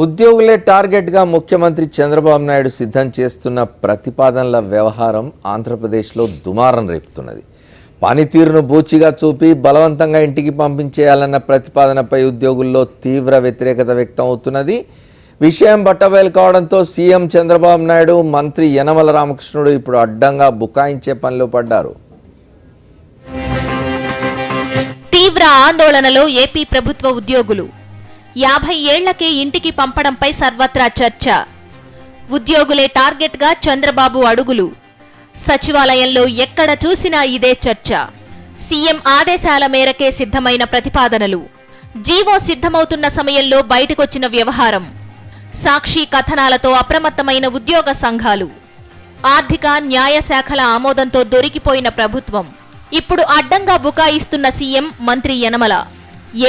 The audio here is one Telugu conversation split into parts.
ఉద్యోగులే టార్గెట్గా ముఖ్యమంత్రి చంద్రబాబు నాయుడు సిద్ధం చేస్తున్న ప్రతిపాదనల వ్యవహారం ఆంధ్రప్రదేశ్లో దుమారం రేపుతున్నది. పనితీరును బూచిగా చూపి బలవంతంగా ఇంటికి పంపించేయాలన్న ప్రతిపాదనపై ఉద్యోగుల్లో తీవ్ర వ్యతిరేకత వ్యక్తం అవుతున్నది. విషయం బట్టబయలు కావడంతో సీఎం చంద్రబాబు నాయుడు, మంత్రి యనమల రామకృష్ణుడు ఇప్పుడు అడ్డంగా బుకాయించే పనిలో పడ్డారు. తీవ్ర ఆందోళనలో ఏపీ ప్రభుత్వ ఉద్యోగులు. 50 ఏళ్లకే ఇంటికి పంపడంపై సర్వత్రా చర్చ. ఉద్యోగులే టార్గెట్గా చంద్రబాబు అడుగులు. సచివాలయంలో ఎక్కడ చూసినా ఇదే చర్చ. సీఎం ఆదేశాల మేరకే సిద్ధమైన ప్రతిపాదనలు. జీవో సిద్ధమవుతున్న సమయంలో బయటకొచ్చిన వ్యవహారం. సాక్షి కథనాలతో అప్రమత్తమైన ఉద్యోగ సంఘాలు. ఆర్థిక న్యాయ శాఖల ఆమోదంతో దొరికిపోయిన ప్రభుత్వం. ఇప్పుడు అడ్డంగా బుకాయిస్తున్న సీఎం, మంత్రి యనమల.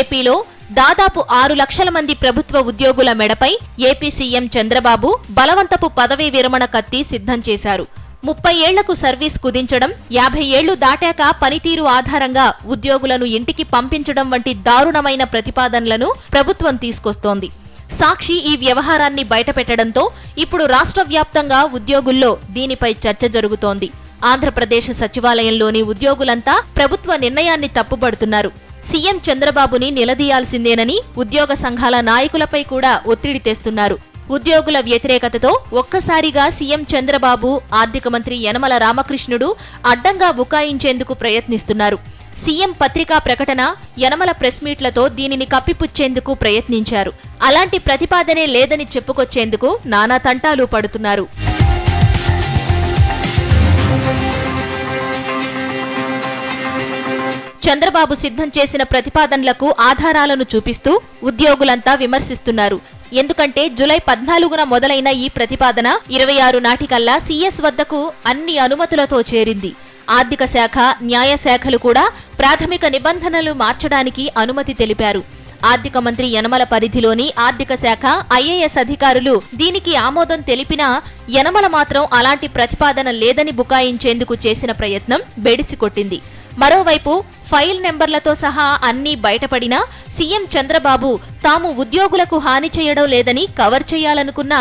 ఏపీలో దాదాపు 6 లక్షల మంది ప్రభుత్వ ఉద్యోగుల మెడపై ఏపీ సీఎం చంద్రబాబు బలవంతపు పదవీ విరమణ కత్తి సిద్ధం చేశారు. 30 ఏళ్లకు సర్వీస్ కుదించడం, 50 ఏళ్లు దాటాక పనితీరు ఆధారంగా ఉద్యోగులను ఇంటికి పంపించడం వంటి దారుణమైన ప్రతిపాదనలను ప్రభుత్వం తీసుకొస్తోంది. సాక్షి ఈ వ్యవహారాన్ని బయటపెట్టడంతో ఇప్పుడు రాష్ట్ర వ్యాప్తంగా ఉద్యోగుల్లో దీనిపై చర్చ జరుగుతోంది. ఆంధ్రప్రదేశ్ సచివాలయంలోని ఉద్యోగులంతా ప్రభుత్వ నిర్ణయాన్ని తప్పుపడుతున్నారు. సీఎం చంద్రబాబుని నిలదీయాల్సిందేనని ఉద్యోగ సంఘాల నాయకులపై కూడా ఒత్తిడి తెస్తున్నారు. ఉద్యోగుల వ్యతిరేకతతో ఒక్కసారిగా సీఎం చంద్రబాబు, ఆర్థిక మంత్రి యనమల రామకృష్ణుడు అడ్డంగా బుకాయించేందుకు ప్రయత్నిస్తున్నారు. సీఎం పత్రికా ప్రకటన, యనమల ప్రెస్ మీట్లతో దీనిని కప్పిపుచ్చేందుకు ప్రయత్నించారు. అలాంటి ప్రతిపాదనే లేదని చెప్పుకొచ్చేందుకు నానా తంటాలు పడుతున్నారు. చంద్రబాబు సిద్ధం చేసిన ప్రతిపాదనలకు ఆధారాలను చూపిస్తూ ఉద్యోగులంతా విమర్శిస్తున్నారు. ఎందుకంటే జూలై 14న మొదలైన ఈ ప్రతిపాదన 26 నాటికల్లా సీఎస్ వద్దకు అన్ని అనుమతులతో చేరింది. ఆర్థిక శాఖ, న్యాయ శాఖలు కూడా ప్రాథమిక నిబంధనలు మార్చడానికి అనుమతి తెలిపారు. ఆర్థిక మంత్రి యనమల పరిధిలోని ఆర్థిక శాఖ, ఐఏఎస్ అధికారులు దీనికి ఆమోదం తెలిపినా యనమల మాత్రం అలాంటి ప్రతిపాదన లేదని బుకాయించేందుకు చేసిన ప్రయత్నం బెడిసికొట్టింది. మరోవైపు ఫైల్ నెంబర్లతో సహా అన్నీ బయటపడినా సీఎం చంద్రబాబు తాము ఉద్యోగులకు హాని చేయడం లేదని కవర్ చేయాలనుకున్నా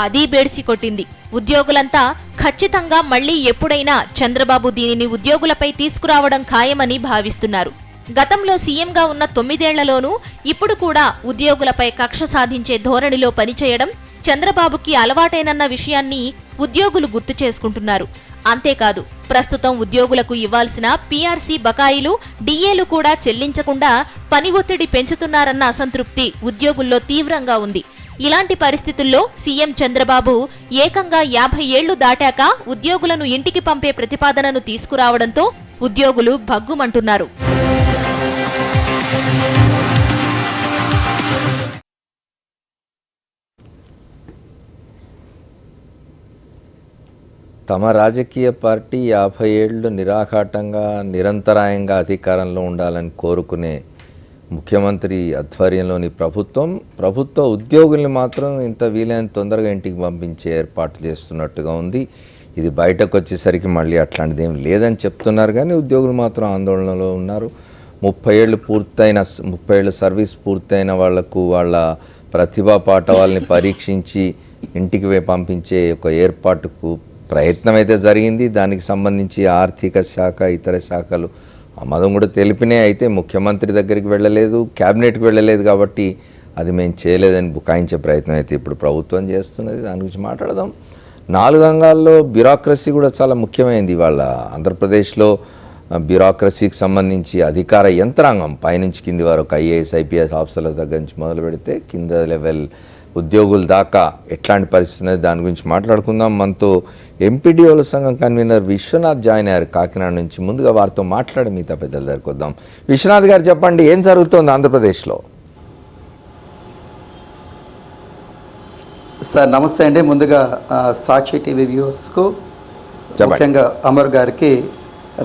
అది బెడిసికొట్టింది. ఉద్యోగులంతా ఖచ్చితంగా మళ్లీ ఎప్పుడైనా చంద్రబాబు దీనిని ఉద్యోగులపై తీసుకురావడం ఖాయమని భావిస్తున్నారు. గతంలో సీఎంగా ఉన్న 9 ఏళ్లలోనూ ఇప్పుడు కూడా ఉద్యోగులపై కక్ష సాధించే ధోరణిలో పనిచేయడం చంద్రబాబుకి అలవాటేనన్న విషయాన్ని ఉద్యోగులు గుర్తు చేసుకుంటున్నారు. అంతేకాదు, ప్రస్తుతం ఉద్యోగులకు ఇవ్వాల్సిన పీఆర్సీ బకాయిలు, డిఏలు కూడా చెల్లించకుండా పని ఒత్తిడి పెంచుతున్నారన్న అసంతృప్తి ఉద్యోగుల్లో తీవ్రంగా ఉంది. ఇలాంటి పరిస్థితుల్లో సీఎం చంద్రబాబు ఏకంగా 50 ఏళ్లు దాటాక ఉద్యోగులను ఇంటికి పంపే ప్రతిపాదనను తీసుకురావడంతో ఉద్యోగులు భగ్గుమంటున్నారు. తమ రాజకీయ పార్టీ 50 ఏళ్లు నిరాఘాటంగా, నిరంతరాయంగా అధికారంలో ఉండాలని కోరుకునే ముఖ్యమంత్రి ఆధ్వర్యంలోని ప్రభుత్వ ఉద్యోగుల్ని మాత్రం ఇంత వీలైన తొందరగా ఇంటికి పంపించే ఏర్పాట్లు చేస్తున్నట్టుగా ఉంది. ఇది బయటకు వచ్చేసరికి మళ్ళీ అట్లాంటిది ఏం లేదని చెప్తున్నారు, కానీ ఉద్యోగులు మాత్రం ఆందోళనలో ఉన్నారు. 30 ఏళ్ళ సర్వీస్ పూర్తయిన వాళ్లకు వాళ్ళ ప్రతిభా పాఠవాల్ని పరీక్షించి ఇంటికి పంపించే ఒక ఏర్పాటుకు ప్రయత్నం అయితే జరిగింది. దానికి సంబంధించి ఆర్థిక శాఖ, ఇతర శాఖలు ఆమోదం కూడా తెలిపినాయి. అయితే ముఖ్యమంత్రి దగ్గరికి వెళ్ళలేదు, క్యాబినెట్కి వెళ్ళలేదు, కాబట్టి అది మేము చేయలేదని బుకాయించే ప్రయత్నం అయితే ఇప్పుడు ప్రభుత్వం చేస్తున్నది. దాని గురించి మాట్లాడదాం. 4 అంగాల్లో బ్యూరోక్రసీ కూడా చాలా ముఖ్యమైనది. వాళ్ళ ఆంధ్రప్రదేశ్లో బ్యూరోక్రసీకి సంబంధించి అధికార యంత్రాంగం పైనుంచి కింది వరకు ఐఏఎస్, ఐపీఎస్ ఆఫీసర్ల దగ్గర నుంచి మొదలు పెడితే కింద లెవెల్ ఉద్యోగుల దాకా ఎట్లాంటి పరిస్థితి ఉన్నది, దాని గురించి మాట్లాడుకుందాం. మనతో ఎంపీడీఓల సంఘం కన్వీనర్ విశ్వనాథ్ జాయిన్ అయ్యారు కాకినాడ నుంచి. ముందుగా వారితో మాట్లాడి మిగతా పెద్దల దగ్గరికి వద్దాం. విశ్వనాథ్ గారు, చెప్పండి, ఏం జరుగుతోంది ఆంధ్రప్రదేశ్లో? సార్ నమస్తే అండి. ముందుగా సాక్షి టీవీ వ్యూవర్స్కు, ముఖ్యంగా అమర్ గారికి,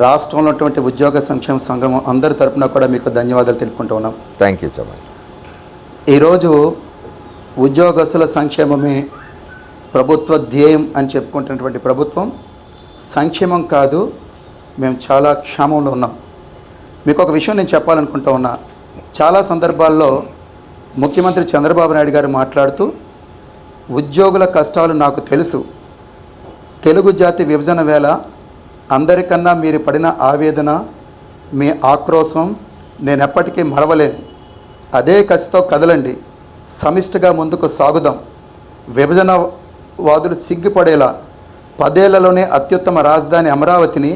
రాష్ట్రంలో ఉన్నటువంటి ఉద్యోగ సంక్షేమ సంఘం అందరి తరఫున కూడా మీకు ధన్యవాదాలు తెలుపుకుంటూ ఉన్నాం. Thank you. చెప్పండి. ఈరోజు ఉద్యోగస్తుల సంక్షేమమే ప్రభుత్వ ధ్యేయం అని చెప్పుకుంటున్నటువంటి ప్రభుత్వం సంక్షేమం కాదు, మేము చాలా క్షేమంలో ఉన్నాం. మీకు ఒక విషయం నేను చెప్పాలనుకుంటూ ఉన్నా. చాలా సందర్భాల్లో ముఖ్యమంత్రి చంద్రబాబు నాయుడు గారు మాట్లాడుతూ ఉద్యోగుల కష్టాలు నాకు తెలుసు. తెలుగు జాతి విభజన వేళ అందరికన్నా మీరు పడిన ఆవేదన, మీ ఆక్రోశం నేను ఎప్పటికీ మరవలేను. అదే కసితో కదలండి, సమిష్టిగా ముందుకు సాగుదాం. విభజన వాదులు సిగ్గుపడేలా 10 ఏళ్లలోనే అత్యుత్తమ రాజధాని అమరావతిని,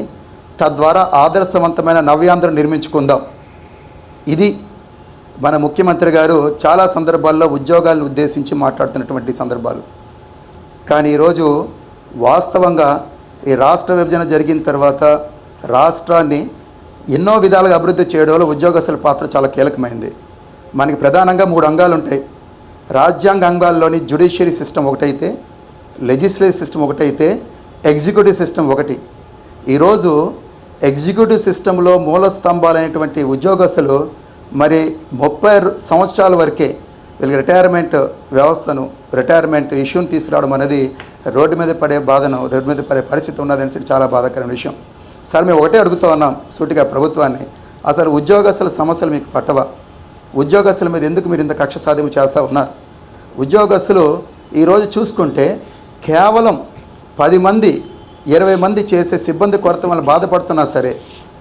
తద్వారా ఆదర్శవంతమైన నవ్యాంధ్ర నిర్మించుకుందాం. ఇది మన ముఖ్యమంత్రి గారు చాలా సందర్భాల్లో ఉద్యోగాలను ఉద్దేశించి మాట్లాడుతున్నటువంటి సందర్భాలు. కానీ ఈరోజు వాస్తవంగా ఈ రాష్ట్ర విభజన జరిగిన తర్వాత రాష్ట్రాన్ని ఎన్నో విధాలుగా అభివృద్ధి చేయడంలో ఉద్యోగస్తుల పాత్ర చాలా కీలకమైంది. మనకి ప్రధానంగా 3 అంగాలు ఉంటాయి. రాజ్యాంగ అంగాల్లోని జ్యుడిషియరీ సిస్టమ్ ఒకటైతే, లెజిస్లేటివ్ సిస్టమ్ ఒకటైతే, ఎగ్జిక్యూటివ్ సిస్టమ్ ఒకటి. ఈరోజు ఎగ్జిక్యూటివ్ సిస్టంలో మూల స్తంభాలైనటువంటి ఉద్యోగస్తులు మరి 30 సంవత్సరాల వరకే వీళ్ళకి రిటైర్మెంట్ వ్యవస్థను, రిటైర్మెంట్ ఇష్యూని తీసుకురావడం అనేది రోడ్డు మీద పడే బాధను, రోడ్డు మీద పడే పరిస్థితి ఉన్నదని చాలా బాధాకరమైన విషయం. సార్, మేము ఒకటే అడుగుతూ ఉన్నాం సూటిగా ప్రభుత్వాన్ని, అసలు ఉద్యోగస్తుల సమస్యలు మీకు పట్టవా? ఉద్యోగస్తుల మీద ఎందుకు మీరు ఇంత కక్ష సాధ్యం చేస్తూ ఉన్నారు? ఉద్యోగస్తులు ఈరోజు చూసుకుంటే కేవలం 10 మంది 20 మంది చేసే సిబ్బంది కొరత వల్ల బాధపడుతున్నా సరే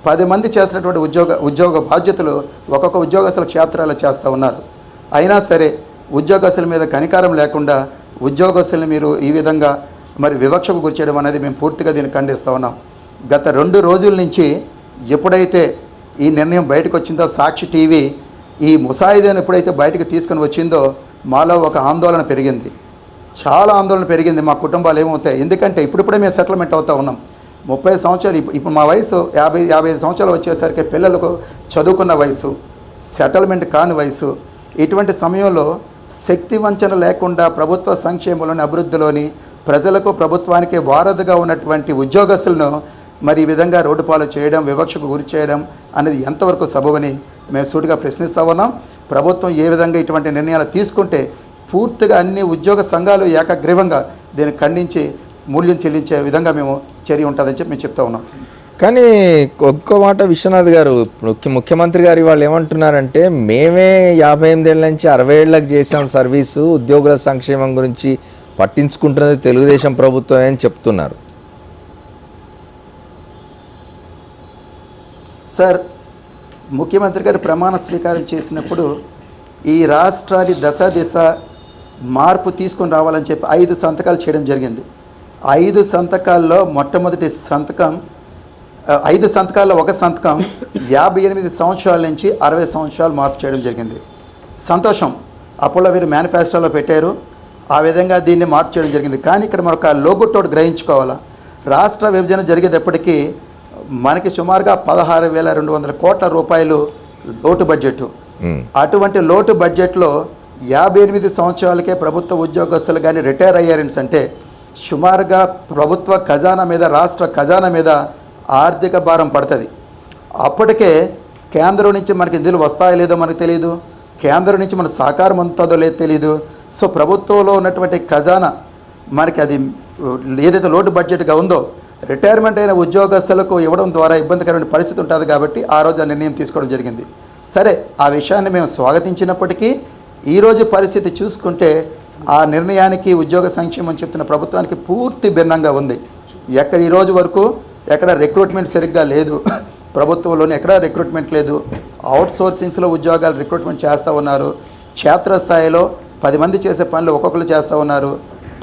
10 మంది చేసినటువంటి ఉద్యోగ బాధ్యతలు ఒక్కొక్క ఉద్యోగస్తుల క్షేత్రాల్లో చేస్తూ ఉన్నారు. అయినా సరే ఉద్యోగస్తుల మీద కనికారం లేకుండా ఉద్యోగస్తుల్ని మీరు ఈ విధంగా మరి వివక్షకు గురిచేయడం అనేది మేము పూర్తిగా దీన్ని ఖండిస్తూ ఉన్నాం. గత 2 రోజుల నుంచి ఎప్పుడైతే ఈ నిర్ణయం బయటకు వచ్చిందో, సాక్షి టీవీ ఈ ముసాయిదాను ఎప్పుడైతే బయటకు తీసుకొని వచ్చిందో మాలో ఒక ఆందోళన పెరిగింది, చాలా ఆందోళన పెరిగింది. మా కుటుంబాలు ఏమవుతాయి? ఎందుకంటే ఇప్పుడిప్పుడే మేము సెటిల్మెంట్ అవుతూ ఉన్నాం. 30 సంవత్సరాలు, ఇప్పుడు మా వయసు 55 సంవత్సరాలు వచ్చేసరికి పిల్లలకు చదువుకున్న వయసు, సెటిల్మెంట్ కాని వయసు. ఇటువంటి సమయంలో శక్తి వంచన లేకుండా ప్రభుత్వ సంక్షేమంలోని, అభివృద్ధిలోని, ప్రజలకు ప్రభుత్వానికి వారధిగా ఉన్నటువంటి ఉద్యోగస్తులను మరి ఈ విధంగా రోడ్డు పాలు చేయడం, వివక్షకు గురి చేయడం అనేది ఎంతవరకు సబబని మేము సూటిగా ప్రశ్నిస్తూ ఉన్నాం. ప్రభుత్వం ఏ విధంగా ఇటువంటి నిర్ణయాలు తీసుకుంటే పూర్తిగా అన్ని ఉద్యోగ సంఘాలు ఏకగ్రీవంగా దీన్ని ఖండించి మూల్యం చెల్లించే విధంగా మేము చర్య ఉంటుందని చెప్పి మేము చెప్తా ఉన్నాం. కానీ ఒక్క మాట విశ్వనాథ్ గారు, ముఖ్యమంత్రి గారు వాళ్ళు ఏమంటున్నారంటే, మేమే 58 ఏళ్ళ నుంచి 60 ఏళ్ళకి చేసాం సర్వీసు, ఉద్యోగుల సంక్షేమం గురించి పట్టించుకుంటున్నది తెలుగుదేశం ప్రభుత్వం అని చెప్తున్నారు. సార్, ముఖ్యమంత్రి గారు ప్రమాణ స్వీకారం చేసినప్పుడు ఈ రాష్ట్రాన్ని దశ మార్పు తీసుకొని రావాలని చెప్పి 5 సంతకాలు చేయడం జరిగింది. 5 సంతకాల్లో మొట్టమొదటి సంతకం, 5 సంతకాల్లో ఒక సంతకం 58 సంవత్సరాల నుంచి 60 సంవత్సరాలు మార్పు చేయడం జరిగింది. సంతోషం, అప్పుడు వీరు మేనిఫెస్టోలో పెట్టారు, ఆ విధంగా దీన్ని మార్పు చేయడం జరిగింది. కానీ ఇక్కడ మనకు లోగుట్టోడు గ్రహించుకోవాలా, రాష్ట్ర విభజన జరిగేటప్పటికీ మనకి సుమారుగా 16,200 కోట్ల రూపాయలు లోటు బడ్జెట్. అటువంటి లోటు బడ్జెట్లో 58 సంవత్సరాలకే ప్రభుత్వ ఉద్యోగస్తులు కానీ రిటైర్ అయ్యారని అంటే సుమారుగా ప్రభుత్వ ఖజానా మీద, రాష్ట్ర ఖజానా మీద ఆర్థిక భారం పడుతుంది. అప్పటికే కేంద్రం నుంచి మనకి నిధులు వస్తాయో లేదో మనకు తెలియదు, కేంద్రం నుంచి మనకు సహకారం అందుతుందో లేదో తెలియదు. సో ప్రభుత్వంలో ఉన్నటువంటి ఖజానా మనకి అది ఏదైతే లోటు బడ్జెట్గా ఉందో రిటైర్మెంట్ అయిన ఉద్యోగస్తులకు ఇవ్వడం ద్వారా ఇబ్బందికరమైన పరిస్థితి ఉంటుంది. కాబట్టి ఆ రోజు ఆ నిర్ణయం తీసుకోవడం జరిగింది. సరే, ఆ విషయాన్ని మేము స్వాగతించినప్పటికీ ఈరోజు పరిస్థితి చూసుకుంటే ఆ నిర్ణయానికి, ఉద్యోగ సంక్షేమం చెప్తున్న ప్రభుత్వానికి పూర్తి భిన్నంగా ఉంది. ఎక్కడ ఈ రోజు వరకు ఎక్కడ రిక్రూట్మెంట్ సరిగ్గా లేదు, ప్రభుత్వంలోనే ఎక్కడా రిక్రూట్మెంట్ లేదు. అవుట్ సోర్సింగ్స్లో ఉద్యోగాలు రిక్రూట్మెంట్ చేస్తూ ఉన్నారు. క్షేత్రస్థాయిలో 10 మంది చేసే పనులు ఒక్కొక్కరు చేస్తూ ఉన్నారు.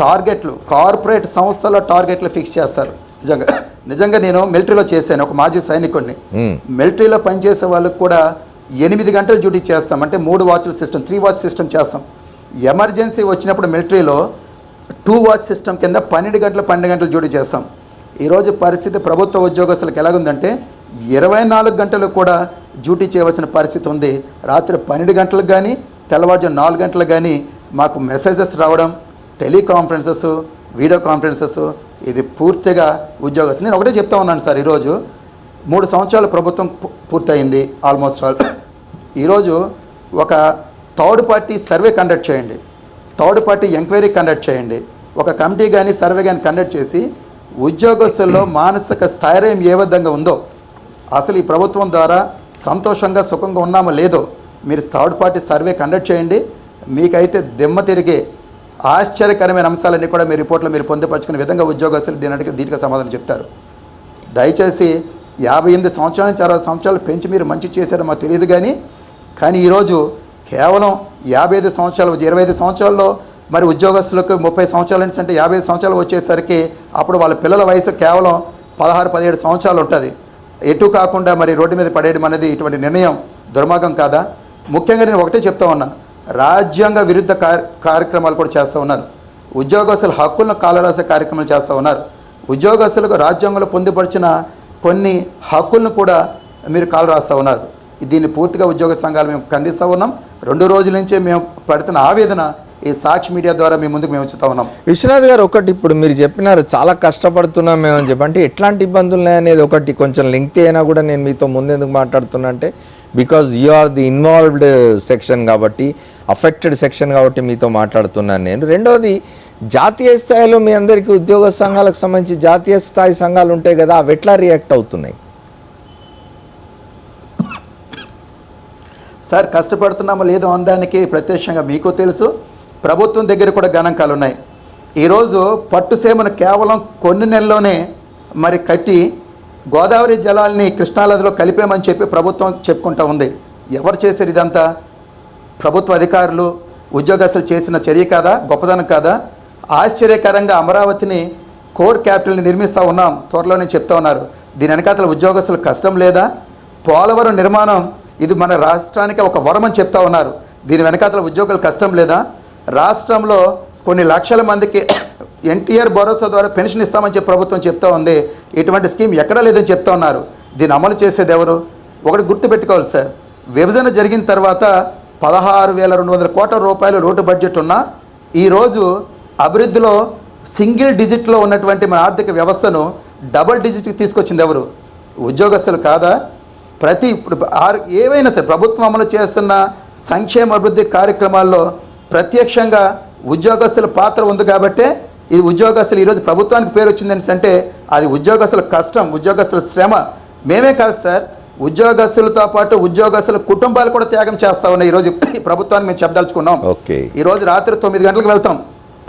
టార్గెట్లు, కార్పొరేట్ సంస్థల టార్గెట్లు ఫిక్స్ చేస్తారు. నిజంగా నేను మిలిటరీలో చేశాను, ఒక మాజీ సైనికుడిని. మిలిటరీలో పనిచేసే వాళ్ళకు కూడా 8 గంటలు డ్యూటీ చేస్తాం, అంటే 3 వాచ్ల సిస్టమ్, 3 వాచ్ సిస్టమ్ చేస్తాం. ఎమర్జెన్సీ వచ్చినప్పుడు మిలిటరీలో 2 వాచ్ సిస్టమ్ కింద 12 గంటలు డ్యూటీ చేస్తాం. ఈరోజు పరిస్థితి ప్రభుత్వ ఉద్యోగస్తులకు ఎలాగుందంటే 24 గంటలు కూడా డ్యూటీ చేయవలసిన పరిస్థితి ఉంది. రాత్రి 12 గంటలకు కానీ తెల్లవారుజాము 4 గంటలకు కానీ మాకు మెసేజెస్ రావడం, టెలికాన్ఫరెన్సెస్, వీడియో కాన్ఫరెన్సెస్, ఇది పూర్తిగా ఉద్యోగస్తులు. నేను ఒకటే చెప్తా ఉన్నాను సార్, ఈరోజు 3 సంవత్సరాల ప్రభుత్వం పూర్తయింది ఆల్మోస్ట్ ఆల్. ఈరోజు ఒక థర్డ్ పార్టీ సర్వే కండక్ట్ చేయండి, థర్డ్ పార్టీ ఎంక్వైరీ కండక్ట్ చేయండి, ఒక కమిటీ కానీ సర్వే కానీ కండక్ట్ చేసి ఉద్యోగస్తుల్లో మానసిక స్థైర్యం ఏ విధంగా ఉందో, అసలు ఈ ప్రభుత్వం ద్వారా సంతోషంగా సుఖంగా ఉన్నామో లేదో మీరు థర్డ్ పార్టీ సర్వే కండక్ట్ చేయండి. మీకైతే దిమ్మ తిరిగే ఆశ్చర్యకరమైన అంశాలన్నీ కూడా మీ రిపోర్ట్లో మీరు పొందుపరుచుకునే విధంగా ఉద్యోగస్తులు దీనికి సమాధానం చెప్తారు. దయచేసి 58 సంవత్సరాల నుంచి 60 సంవత్సరాలు పెంచి మీరు మంచి చేశారో మాకు తెలియదు కానీ ఈరోజు కేవలం 55 సంవత్సరాలు 25 సంవత్సరాల్లో మరి ఉద్యోగస్తులకు 30 సంవత్సరాల నుంచి అంటే 55 సంవత్సరాలు వచ్చేసరికి అప్పుడు వాళ్ళ పిల్లల వయసు కేవలం 16-17 సంవత్సరాలు ఉంటుంది. ఎటు కాకుండా మరి రోడ్డు మీద పడేయడం అనేది ఇటువంటి నిర్ణయం దుర్మార్గం కాదా? ముఖ్యంగా నేను ఒకటే చెప్తా ఉన్నా, రాజ్యాంగ విరుద్ధ కార్యక్రమాలు కూడా చేస్తూ ఉన్నారు. ఉద్యోగస్తుల హక్కులను కాలరాసే కార్యక్రమాలు చేస్తూ ఉన్నారు. ఉద్యోగస్తులకు రాజ్యాంగంలో పొందుపరిచిన కొన్ని హక్కులను కూడా మీరు కాలరాస్తూ ఉన్నారు. దీన్ని పూర్తిగా ఉద్యోగ సంఘాలు మేము ఖండిస్తూ ఉన్నాం. 2 రోజుల నుంచే మేము పడుతున్న ఆవేదన ఈ సాక్షి మీడియా ద్వారా మీ ముందుకు మేము ఉంచుతా ఉన్నాం. విశ్వనాథ్ గారు, ఒకటి ఇప్పుడు మీరు చెప్పినారు చాలా కష్టపడుతున్నాం మేము అని చెప్పి, అంటే ఎట్లాంటి ఇబ్బందులు ఉన్నాయనేది ఒకటి కొంచెం లెంగ్తీ అయినా కూడా నేను మీతో ముందెందుకు మాట్లాడుతున్నా అంటే because you are the involved section కాబట్టి, అఫెక్టెడ్ సెక్షన్ కాబట్టి మీతో మాట్లాడుతున్నాను నేను. రెండవది, జాతీయ స్థాయిలో మీ అందరికీ ఉద్యోగ సంఘాలకు సంబంధించి జాతీయ స్థాయి సంఘాలు ఉంటాయి కదా, అవి ఎట్లా రియాక్ట్ అవుతున్నాయి? సార్, కష్టపడుతున్నామో లేదో అనడానికి ప్రత్యక్షంగా మీకు తెలుసు, ప్రభుత్వం దగ్గర కూడా గణాంకాలు ఉన్నాయి. ఈరోజు పట్టుసీమను కేవలం కొన్ని నెలల్లోనే మరి కట్టి గోదావరి జలాల్ని కృష్ణానదిలో కలిపామని చెప్పి ప్రభుత్వం చెప్పుకుంటూ ఉంది. ఎవరు చేశారు ఇదంతా? ప్రభుత్వ అధికారులు, ఉద్యోగస్తులు చేసిన చర్య కాదా? గొప్పదనం కాదా? ఆశ్చర్యకరంగా అమరావతిని కోర్ క్యాపిటల్ని నిర్మిస్తూ ఉన్నాం, త్వరలోనే చెప్తా ఉన్నారు. దీని వెనకాతల ఉద్యోగస్తులకు కష్టం లేదా? పోలవరం నిర్మాణం ఇది మన రాష్ట్రానికి ఒక వరం అని చెప్తా ఉన్నారు. దీని వెనకాతల ఉద్యోగులకు కష్టం లేదా? రాష్ట్రంలో కొన్ని లక్షల మందికి ఎన్టీఆర్ భరోసా ద్వారా పెన్షన్ ఇస్తామని చెప్పి ప్రభుత్వం చెప్తా ఉంది. ఇటువంటి స్కీమ్ ఎక్కడా లేదని చెప్తా ఉన్నారు. దీన్ని అమలు చేసేది ఎవరు? ఒకటి గుర్తుపెట్టుకోవాలి సార్, విభజన జరిగిన తర్వాత 16,200 కోట్ల రూపాయలు రోడ్డు బడ్జెట్ ఉన్నా ఈరోజు అభివృద్ధిలో సింగిల్ డిజిట్లో ఉన్నటువంటి మన ఆర్థిక వ్యవస్థను డబుల్ డిజిట్కి తీసుకొచ్చింది ఎవరు? ఉద్యోగస్తులు కాదా? ఇప్పుడు ఏవైనా సరే ప్రభుత్వం అమలు చేస్తున్న సంక్షేమ అభివృద్ధి కార్యక్రమాల్లో ప్రత్యక్షంగా ఉద్యోగస్తుల పాత్ర ఉంది కాబట్టే ఈ ఉద్యోగస్తులు ఈరోజు ప్రభుత్వానికి పేరు వచ్చిందని అంటే అది ఉద్యోగస్తుల కష్టం, ఉద్యోగస్తుల శ్రమ. మేమే కాదు సార్, ఉద్యోగస్తులతో పాటు ఉద్యోగస్తుల కుటుంబాలు కూడా త్యాగం చేస్తా ఉన్నాయి. ఈరోజు ప్రభుత్వాన్ని మేము చెప్పదలుచుకున్నాం. ఈరోజు రాత్రి 9 గంటలకు వెళ్తాం,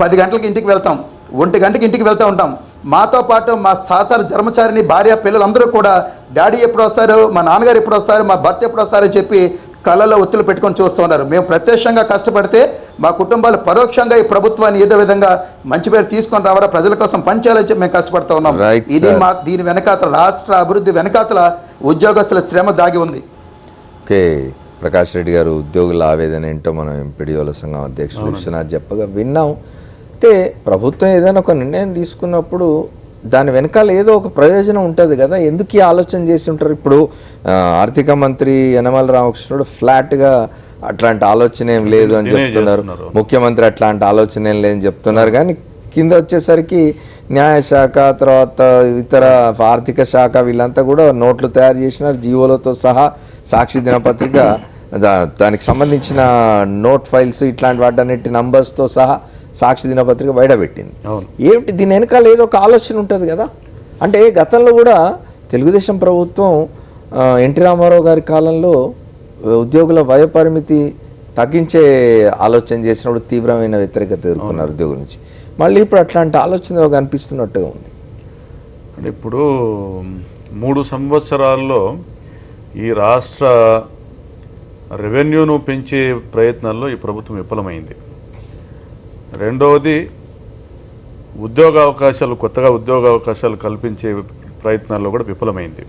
10 గంటలకు ఇంటికి వెళ్తాం, 1 గంటకి ఇంటికి వెళ్తూ ఉంటాం. మాతో పాటు మా సాతారు ధర్మచారిని భార్య పిల్లలందరూ కూడా డాడీ ఎప్పుడు వస్తారు, మా నాన్నగారు ఎప్పుడు వస్తారు, మా భర్త ఎప్పుడు వస్తారని చెప్పి కళ్ళలో ఒత్తులు పెట్టుకొని చూస్తూ ఉన్నారు. మేము ప్రత్యక్షంగా కష్టపడితే మా కుటుంబాలు పరోక్షంగా ఈ ప్రభుత్వాన్ని ఏదో విధంగా మంచి పేరు తీసుకొని రావాలా, ప్రజల కోసం పనిచేయాలని చెప్పి మేము కష్టపడుతూ ఉన్నాం. ఇది దీని వెనకాతల రాష్ట్ర అభివృద్ధి వెనకాతల ఉద్యోగస్తుల శ్రమ దాగి ఉంది. ఓకే, ప్రకాష్ రెడ్డి గారు ఉద్యోగుల ఆవేదన ఏంటో మనం ఎంపీడీఓల సంఘం అధ్యక్షులు విశ్వనాథ్ చెప్పగా విన్నాం. అయితే ప్రభుత్వం ఏదైనా ఒక నిర్ణయం తీసుకున్నప్పుడు దాని వెనకాల ఏదో ఒక ప్రయోజనం ఉంటుంది కదా, ఎందుకు ఈ ఆలోచన చేసి ఉంటారు? ఇప్పుడు ఆర్థిక మంత్రి యనమల రామకృష్ణుడు ఫ్లాట్గా అట్లాంటి ఆలోచన ఏం లేదు అని చెప్తున్నారు, ముఖ్యమంత్రి అట్లాంటి ఆలోచన ఏం లేదని చెప్తున్నారు. కానీ కింద వచ్చేసరికి న్యాయశాఖ తర్వాత ఇతర ఆర్థిక శాఖ వీళ్ళంతా కూడా నోట్లు తయారు చేసినారు, జీవోలతో సహా. సాక్షి దినపత్రిక దానికి సంబంధించిన నోట్ ఫైల్స్ ఇట్లాంటి వాటన్నిటి నంబర్స్తో సహా సాక్షి దినపత్రిక బయటపెట్టింది. ఏమిటి దీని వెనకాల ఏదో ఒక ఆలోచన ఉంటుంది కదా. అంటే గతంలో కూడా తెలుగుదేశం ప్రభుత్వం ఎన్టీ రామారావు గారి కాలంలో ఉద్యోగుల వయోపరిమితి తగ్గించే ఆలోచన చేసినప్పుడు తీవ్రమైన వ్యతిరేకత ఎదుర్కొన్నారు ఉద్యోగుల నుంచి. మళ్ళీ ఇప్పుడు అట్లాంటి ఆలోచన కనిపిస్తున్నట్టుగా ఉంది. అంటే ఇప్పుడు 3 సంవత్సరాల్లో ఈ రాష్ట్ర రెవెన్యూను పెంచే ప్రయత్నాల్లో ఈ ప్రభుత్వం విఫలమైంది. రెండవది, కొత్తగా ఉద్యోగ అవకాశాలు కల్పించే ప్రయత్నాల్లో కూడా విఫలమైంది.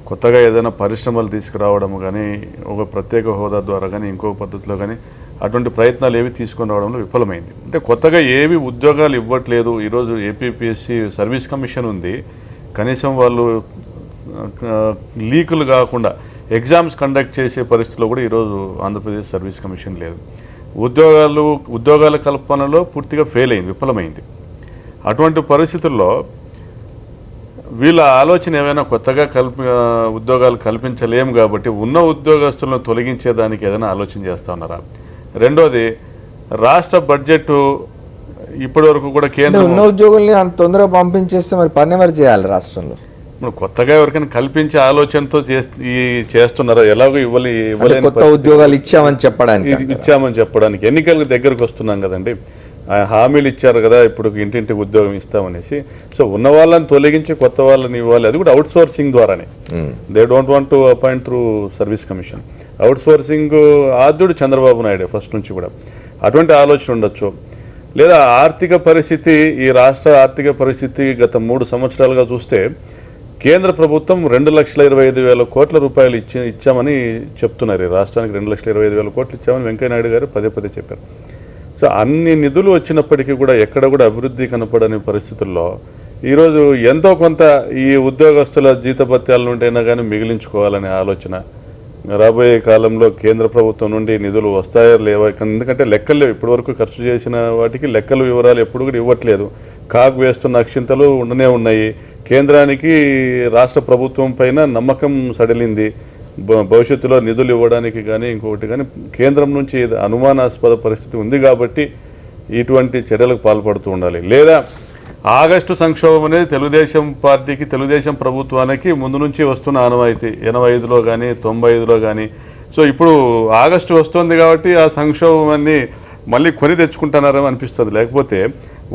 కొత్తగా ఏదైనా పరిశ్రమలు తీసుకురావడం కానీ, ఒక ప్రత్యేక హోదా ద్వారా కానీ, ఇంకో పద్ధతిలో కానీ అటువంటి ప్రయత్నాలు ఏవి తీసుకొని రావడంలో విఫలమైంది. అంటే కొత్తగా ఏవి ఉద్యోగాలు ఇవ్వట్లేదు. ఈరోజు ఏపీపీఎస్సీ సర్వీస్ కమిషన్ ఉంది, కనీసం వాళ్ళు లీకులు కాకుండా ఎగ్జామ్స్ కండక్ట్ చేసే పరిస్థితిలో కూడా ఈరోజు ఆంధ్రప్రదేశ్ సర్వీస్ కమిషన్ లేదు. ఉద్యోగాల కల్పనలో పూర్తిగా ఫెయిల్ అయింది, విఫలమైంది. అటువంటి పరిస్థితుల్లో వీళ్ళ ఆలోచన ఏమైనా కొత్తగా ఉద్యోగాలు కల్పించలేము కాబట్టి ఉన్న ఉద్యోగస్తులను తొలగించేదానికి ఏదైనా ఆలోచన చేస్తూ ఉన్నారా? రెండోది, రాష్ట్ర బడ్జెట్ ఇప్పటి వరకు కూడా కేంద్రం ఉన్న ఉద్యోగుల్ని అంత తొందరగా పంపించేస్తే మరి పని ఎవరు చేయాలి రాష్ట్రంలో? కొత్తగా ఎవరికైనా కల్పించే ఆలోచనతో చేస్తున్నారా? ఎలాగో ఇవ్వలేని కొత్త ఉద్యోగాలు ఇచ్చామని చెప్పడానికి ఎన్నికలకు దగ్గరకు వస్తున్నాం కదండి. హామీలు ఇచ్చారు కదా ఇప్పుడు ఇంటింటికి ఉద్యోగం ఇస్తామనేసి. సో ఉన్న వాళ్ళని తొలగించి కొత్త వాళ్ళని ఇవ్వాలి, అది కూడా అవుట్ సోర్సింగ్ ద్వారానే. They don't want to appoint through service commission. Outsourcing ఆద్యుడు చంద్రబాబు నాయుడు ఫస్ట్ నుంచి కూడా. అటువంటి ఆలోచన ఉండొచ్చు. లేదా ఆర్థిక పరిస్థితి, ఈ రాష్ట్ర ఆర్థిక పరిస్థితి గత 3 సంవత్సరాలుగా చూస్తే కేంద్ర ప్రభుత్వం 2,25,000 కోట్ల రూపాయలు ఇచ్చామని చెప్తున్నారు. ఈ రాష్ట్రానికి 2,25,000 కోట్లు ఇచ్చామని వెంకయ్యనాయుడు గారు పదే చెప్పారు. సో అన్ని నిధులు వచ్చినప్పటికీ కూడా ఎక్కడ కూడా అభివృద్ధి కనపడని పరిస్థితుల్లో ఈరోజు ఎంతో కొంత ఈ ఉద్యోగస్తుల జీతభత్యాల నుండైనా కానీ మిగిలించుకోవాలనే ఆలోచన. రాబోయే కాలంలో కేంద్ర ప్రభుత్వం నుండి నిధులు వస్తాయో లేవో, ఎందుకంటే లెక్కలు లేవు. ఇప్పటివరకు ఖర్చు చేసిన వాటికి లెక్కలు వివరాలు ఎప్పుడు కూడా ఇవ్వట్లేదు. కాగు వేస్తున్న అక్షింతలు ఉండనే ఉన్నాయి. కేంద్రానికి రాష్ట్ర ప్రభుత్వం పైన నమ్మకం సడలింది. భవిష్యత్తులో నిధులు ఇవ్వడానికి కానీ ఇంకొకటి కానీ కేంద్రం నుంచి అనుమానాస్పద పరిస్థితి ఉంది కాబట్టి ఇటువంటి చర్యలకు పాల్పడుతూ ఉండాలి. లేదా ఆగస్టు సంక్షోభం అనేది తెలుగుదేశం పార్టీకి, తెలుగుదేశం ప్రభుత్వానికి ముందు నుంచి వస్తున్న ఆనవాయితీ. 85లో కానీ 95లో కానీ. సో ఇప్పుడు ఆగస్టు వస్తుంది కాబట్టి ఆ సంక్షోభాన్ని మళ్ళీ కొని తెచ్చుకుంటున్నారని అనిపిస్తుంది. లేకపోతే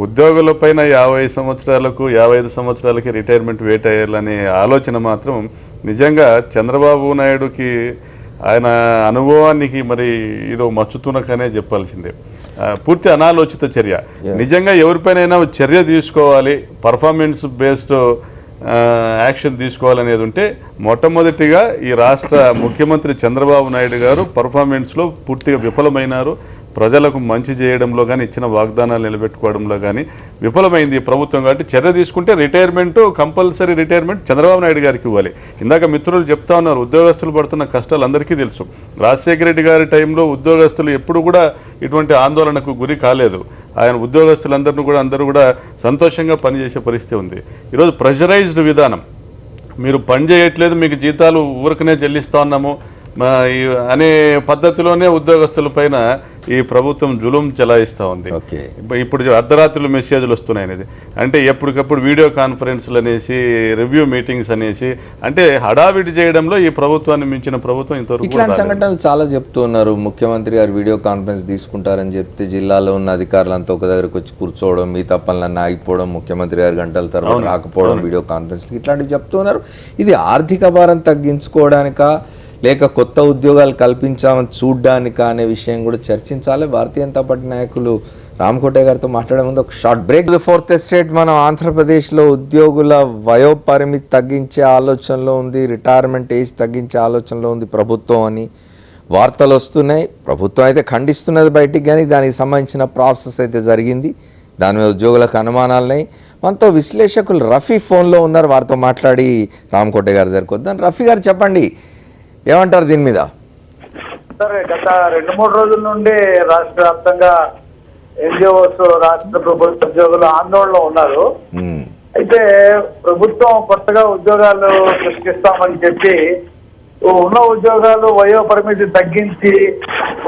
ఉద్యోగుల పైన 50 సంవత్సరాలకు 55 సంవత్సరాలకి రిటైర్మెంట్ వెయిట్ అయ్యాలనే ఆలోచన మాత్రం నిజంగా చంద్రబాబు నాయుడుకి, ఆయన అనుభవానికి మరి ఇదో మచ్చుతునకనే చెప్పాల్సిందే. పూర్తి అనాలోచిత చర్య. నిజంగా ఎవరిపైనైనా చర్య తీసుకోవాలి, పర్ఫార్మెన్స్ బేస్డ్ యాక్షన్ తీసుకోవాలనేది ఉంటే మొట్టమొదటిగా ఈ రాష్ట్ర ముఖ్యమంత్రి చంద్రబాబు నాయుడు గారు పర్ఫార్మెన్స్లో పూర్తిగా విఫలమైనారు. ప్రజలకు మంచి చేయడంలో కానీ, ఇచ్చిన వాగ్దానాలు నిలబెట్టుకోవడంలో కానీ విఫలమైంది ప్రభుత్వం. కాబట్టి చర్య తీసుకుంటే retirement, compulsory retirement Chandrababu Naidu గారికి ఇవ్వాలి. ఇందాక మిత్రులు చెప్తా ఉన్నారు, ఉద్యోగస్తులు పడుతున్న కష్టాలు అందరికీ తెలుసు. రాజశేఖర రెడ్డి గారి టైంలో ఉద్యోగస్తులు ఎప్పుడు కూడా ఇటువంటి ఆందోళనకు గురి కాలేదు. ఆయన అందరూ కూడా సంతోషంగా పనిచేసే పరిస్థితి ఉంది. ఈరోజు ప్రెషరైజ్డ్ విధానం, మీరు పని చేయట్లేదు, మీకు జీతాలు ఊరికనే చెల్లిస్తా ఉన్నాము అనే పద్ధతిలోనే ఉద్యోగస్తుల పైన ఈ ప్రభుత్వం జులుం చెలాయిస్తూ ఉంది. ఇప్పుడు అర్ధరాత్రులు మెసేజ్లు వస్తున్నాయి అనేది, అంటే ఎప్పటికప్పుడు వీడియో కాన్ఫరెన్స్లు అనేసి, రివ్యూ మీటింగ్స్ అనేసి, అంటే హడావిడి చేయడంలో ఈ ప్రభుత్వాన్ని మించిన ప్రభుత్వం ఇంతవరకు. ఇట్లాంటి సంఘటనలు చాలా చెప్తూ ఉన్నారు. ముఖ్యమంత్రి గారు వీడియో కాన్ఫరెన్స్ తీసుకుంటారని చెప్తే జిల్లాలో ఉన్న అధికారులంతా ఒక దగ్గరకు వచ్చి కూర్చోవడం, మిగతా పనులన్నీ ఆగిపోవడం, ముఖ్యమంత్రి గారు గంటల తర్వాత రాకపోవడం వీడియో కాన్ఫరెన్స్, ఇట్లాంటివి చెప్తూ ఉన్నారు. ఇది ఆర్థిక భారం తగ్గించుకోవడానికా లేక కొత్త ఉద్యోగాలు కల్పించామని చూడ్డానికా అనే విషయం కూడా చర్చించాలి. భారతీయ జనతా పార్టీ నాయకులు రామకోటయ్య గారితో మాట్లాడే ముందు ఒక షార్ట్ బ్రేక్. 4th ఎస్టేట్ మనం ఆంధ్రప్రదేశ్లో ఉద్యోగుల వయోపరిమితి తగ్గించే ఆలోచనలో ఉంది, రిటైర్మెంట్ ఏజ్ తగ్గించే ఆలోచనలో ఉంది ప్రభుత్వం అని వార్తలు వస్తున్నాయి. ప్రభుత్వం అయితే ఖండిస్తున్నది బయటికి, కానీ దానికి సంబంధించిన ప్రాసెస్ అయితే జరిగింది. దాని మీద ఉద్యోగులకు అనుమానాలున్నాయి. మనతో విశ్లేషకులు రఫీ ఫోన్లో ఉన్నారు, వారితో మాట్లాడి రామకోటయ్య గారి దగ్గరికి వద్దాం. రఫీ గారు చెప్పండి, ఏమంటారు దీని మీద? సరే, గత 2-3 రోజుల నుండి రాష్ట్ర వ్యాప్తంగా ఎన్జిఓస్, రాష్ట్ర ప్రభుత్వ ఉద్యోగులు ఆందోళనలో ఉన్నారు. అయితే ప్రభుత్వం కొత్తగా ఉద్యోగాలు సృష్టిస్తామని చెప్పి ఉన్న ఉద్యోగాలు వయో పరిమితి తగ్గించి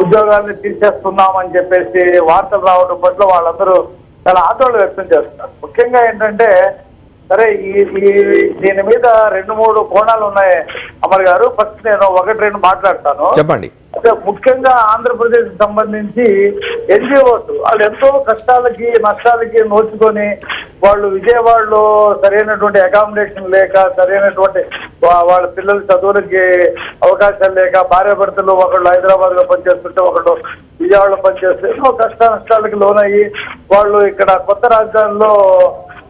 ఉద్యోగాలను తీసేస్తున్నామని చెప్పేసి వార్తలు రావడం పట్ల వాళ్ళందరూ చాలా ఆందోళన వ్యక్తం చేస్తున్నారు. ముఖ్యంగా ఏంటంటే, సరే దీని మీద 2-3 కోణాలు ఉన్నాయి అమర్ గారు. ఫస్ట్ నేను 1-2 మాట్లాడతాను, చెప్పండి. అంటే ముఖ్యంగా ఆంధ్రప్రదేశ్ సంబంధించి ఎన్జిఓస్ వాళ్ళు ఎంతో కష్టాలకి నష్టాలకి నోచుకొని వాళ్ళు విజయవాడలో సరైనటువంటి అకామిడేషన్ లేక, సరైనటువంటి వాళ్ళ పిల్లల చదువులకి అవకాశాలు లేక, భార్యాభర్తలు ఒకళ్ళు హైదరాబాద్ లో పనిచేస్తుంటే ఒకళ్ళు విజయవాడలో పనిచేస్తే ఎన్నో నష్టాలకి లోనయ్యి వాళ్ళు ఇక్కడ కొత్త రాజధానిలో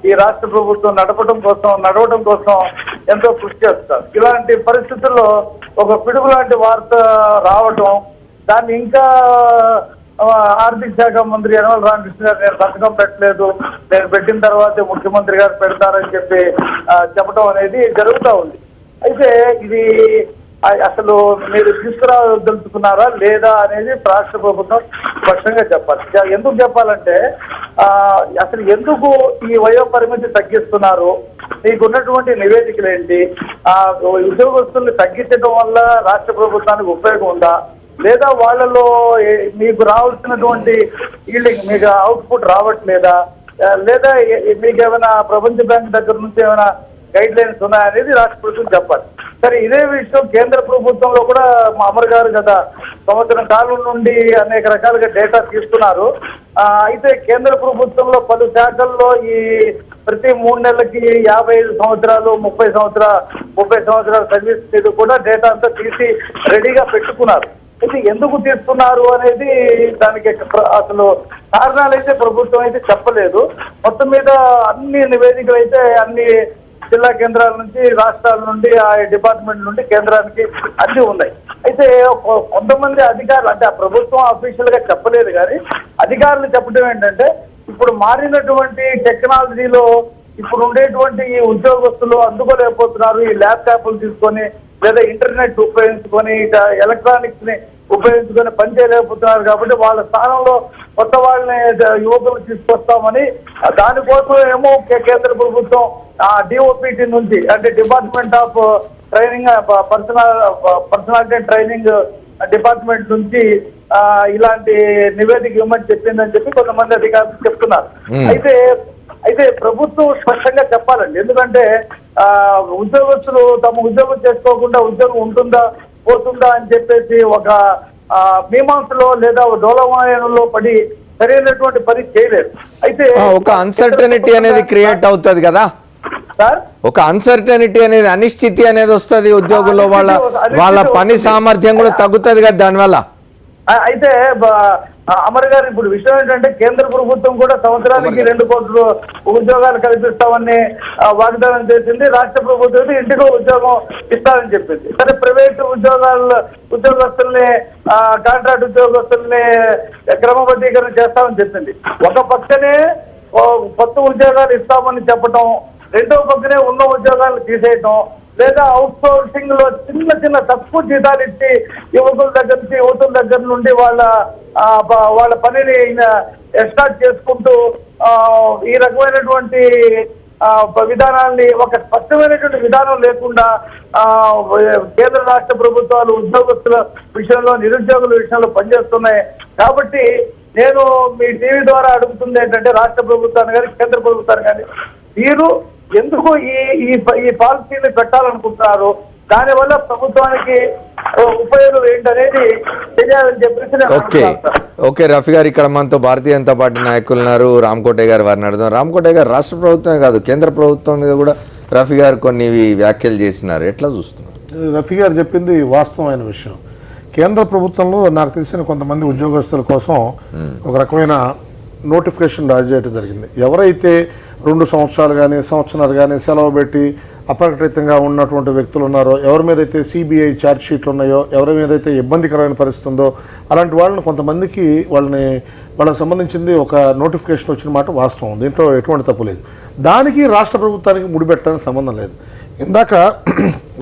ఈ రాష్ట్ర ప్రభుత్వం నడవడం కోసం ఎంతో కృషి చేస్తారు. ఇలాంటి పరిస్థితుల్లో ఒక పిడుగు లాంటి వార్త రావటం, దాన్ని ఇంకా ఆర్థిక శాఖ మంత్రి యనమల రామకృష్ణ గారు నేను సంతకం పెట్టలేదు, నేను పెట్టిన తర్వాతే ముఖ్యమంత్రి గారు పెడతారని చెప్పి చెప్పడం అనేది జరుగుతూ ఉంది. అయితే ఇది అసలు మీరు తీసుకురాదలుచుకున్నారా లేదా అనేది రాష్ట్ర ప్రభుత్వం స్పష్టంగా చెప్పాలి. ఎందుకు చెప్పాలంటే, అసలు ఎందుకు ఈ వయో పరిమితి తగ్గిస్తున్నారు, మీకున్నటువంటి నివేదికలు ఏంటి, ఉద్యోగస్తుల్ని తగ్గించడం వల్ల రాష్ట్ర ప్రభుత్వానికి ఉపయోగం ఉందా, లేదా వాళ్ళలో మీకు రావాల్సినటువంటి ఈల్డింగ్, మీకు అవుట్పుట్ రావట్లేదా, లేదా మీకు ఏమైనా ప్రపంచ బ్యాంక్ దగ్గర నుంచి ఏమైనా గైడ్ లైన్స్ ఉన్నాయనేది రాష్ట్ర ప్రభుత్వం చెప్పాలి. సరే, ఇదే విషయం కేంద్ర ప్రభుత్వంలో కూడా మా అమర్ గారు గత సంవత్సరం కాలం నుండి అనేక రకాలుగా డేటా తీసుకున్నారు. అయితే కేంద్ర ప్రభుత్వంలో పలు శాఖల్లో ఈ ప్రతి 3 నెలలకి 55 సంవత్సరాలు 30 సంవత్సరాల సర్వీస్ మీద కూడా డేటా అంతా తీసి రెడీగా పెట్టుకున్నారు. అయితే ఎందుకు తీస్తున్నారు అనేది దానికి అసలు కారణాలు అయితే ప్రభుత్వం అయితే చెప్పలేదు. మొత్తం మీద అన్ని నివేదికలు అయితే అన్ని జిల్లా కేంద్రాల నుంచి, రాష్ట్రాల నుండి, ఆ డిపార్ట్మెంట్ నుండి కేంద్రానికి అన్ని ఉన్నాయి. అయితే కొంతమంది అధికారులు, అంటే ఆ ప్రభుత్వం అఫీషియల్ గా చెప్పలేదు కానీ అధికారులు చెప్పడం ఏంటంటే, ఇప్పుడు మారినటువంటి టెక్నాలజీలో ఇప్పుడు ఉండేటువంటి ఈ ఉద్యోగస్తులు అందుకోలేకపోతున్నారు. ఈ ల్యాప్టాప్లు తీసుకొని లేదా ఇంటర్నెట్ ఉపయోగించుకొని ఎలక్ట్రానిక్స్ ని ఉపయోగించుకొని పనిచేయలేకపోతున్నారు. కాబట్టి వాళ్ళ స్థానంలో కొత్త వాళ్ళని యువకులు తీసుకొస్తామని, దానికోసం ఏమో కేంద్ర ప్రభుత్వం డిఓపిటి నుంచి, అంటే department of training personality training department నుంచి ఇలాంటి నివేదిక ఇవ్వమని చెప్పిందని చెప్పి కొంతమంది అధికారులు చెప్తున్నారు. అయితే ప్రభుత్వం స్పష్టంగా చెప్పాలండి. ఎందుకంటే ఉద్యోగస్తులు తమ ఉద్యోగం చేసుకోకుండా ఉద్యోగం ఉంటుందా పోతుందా అని చెప్పేసి ఒక మీమాంసలో లేదా డోలమాయనంలో పడి సరైనటువంటి పని చేయలేదు. అయితే ఒక అన్సర్టనిటీ అనేది క్రియేట్ అవుతుంది కదా సార్, ఒక అన్సర్టనిటీ అనేది, అనిశ్చితి అనేది వస్తుంది ఉద్యోగుల్లో. వాళ్ళ పని సామర్థ్యం కూడా తగ్గుతుంది కదా దానివల్ల. అయితే అమర్ గారు, ఇప్పుడు విషయం ఏంటంటే కేంద్ర ప్రభుత్వం కూడా సంవత్సరానికి 2 కోట్ల ఉద్యోగాలు కల్పిస్తామని వాగ్దానం చేసింది. రాష్ట్ర ప్రభుత్వం ఇంటికో ఉద్యోగం ఇస్తామని చెప్పింది. సరే, ప్రైవేటు ఉద్యోగస్తుల్ని కాంట్రాక్ట్ ఉద్యోగస్తుల్ని క్రమబద్ధీకరణ చేస్తామని చెప్పింది. ఒక పక్కనే కొత్త ఉద్యోగాలు ఇస్తామని చెప్పడం, రెండో పక్కనే ఉన్న ఉద్యోగాలు తీసేయటం, లేదా అవుట్ సోర్సింగ్ లో చిన్న తక్కువ జీతాలు ఇచ్చి యువతుల దగ్గర నుండి వాళ్ళ పనిని ఎస్టార్ట్ చేసుకుంటూ ఈ రకమైనటువంటి విధానాన్ని, ఒక స్పష్టమైనటువంటి విధానం లేకుండా కేంద్ర రాష్ట్ర ప్రభుత్వాలు ఉద్యోగస్తుల విషయంలో, నిరుద్యోగుల విషయంలో పనిచేస్తున్నాయి. కాబట్టి నేను మీ టీవీ ద్వారా అడుగుతుంది ఏంటంటే, రాష్ట్ర ప్రభుత్వాన్ని కానీ కేంద్ర ప్రభుత్వాన్ని కానీ, మీరు ఎందుకు ఈ పాలసీని పెట్టాలనుకుంటున్నారు? దానివల్ల ప్రభుత్వానికి ఉపయోగం ఏంటనేది తెలియాలని చెప్పేసి. ఓకే రఫీ గారు, ఇక్కడ మనతో భారతీయ జనతా పార్టీ నాయకులు ఉన్నారు. రామకోటయ్య గారు వారిని అడుగుతున్నారు. రామకోటయ్య గారు, రాష్ట్ర ప్రభుత్వమే కాదు కేంద్ర ప్రభుత్వం మీద కూడా రఫీ గారు కొన్ని వ్యాఖ్యలు చేసినారు, ఎట్లా చూస్తున్నారు? రఫీ గారు చెప్పింది వాస్తవమైన విషయం. కేంద్ర ప్రభుత్వంలో నాకు తెలిసిన కొంతమంది ఉద్యోగస్తుల కోసం ఒక రకమైన నోటిఫికేషన్ రాజీ చేయడం జరిగింది. ఎవరైతే 2 సంవత్సరాలు కానీ సంవత్సరాలు కానీ సెలవు పెట్టి అప్రకటితంగా ఉన్నటువంటి వ్యక్తులు ఉన్నారో, ఎవరి మీద అయితే సిబిఐ ఛార్జ్ షీట్లు ఉన్నాయో, ఎవరి మీద అయితే ఇబ్బందికరమైన పరిస్థితి ఉందో, అలాంటి వాళ్ళని కొంతమందికి వాళ్ళకి సంబంధించింది ఒక నోటిఫికేషన్ వచ్చిన మాట వాస్తవం. దీంట్లో ఎటువంటి తప్పు లేదు. దానికి రాష్ట్ర ప్రభుత్వానికి ముడిపెట్టడానికి సంబంధం లేదు. ఇందాక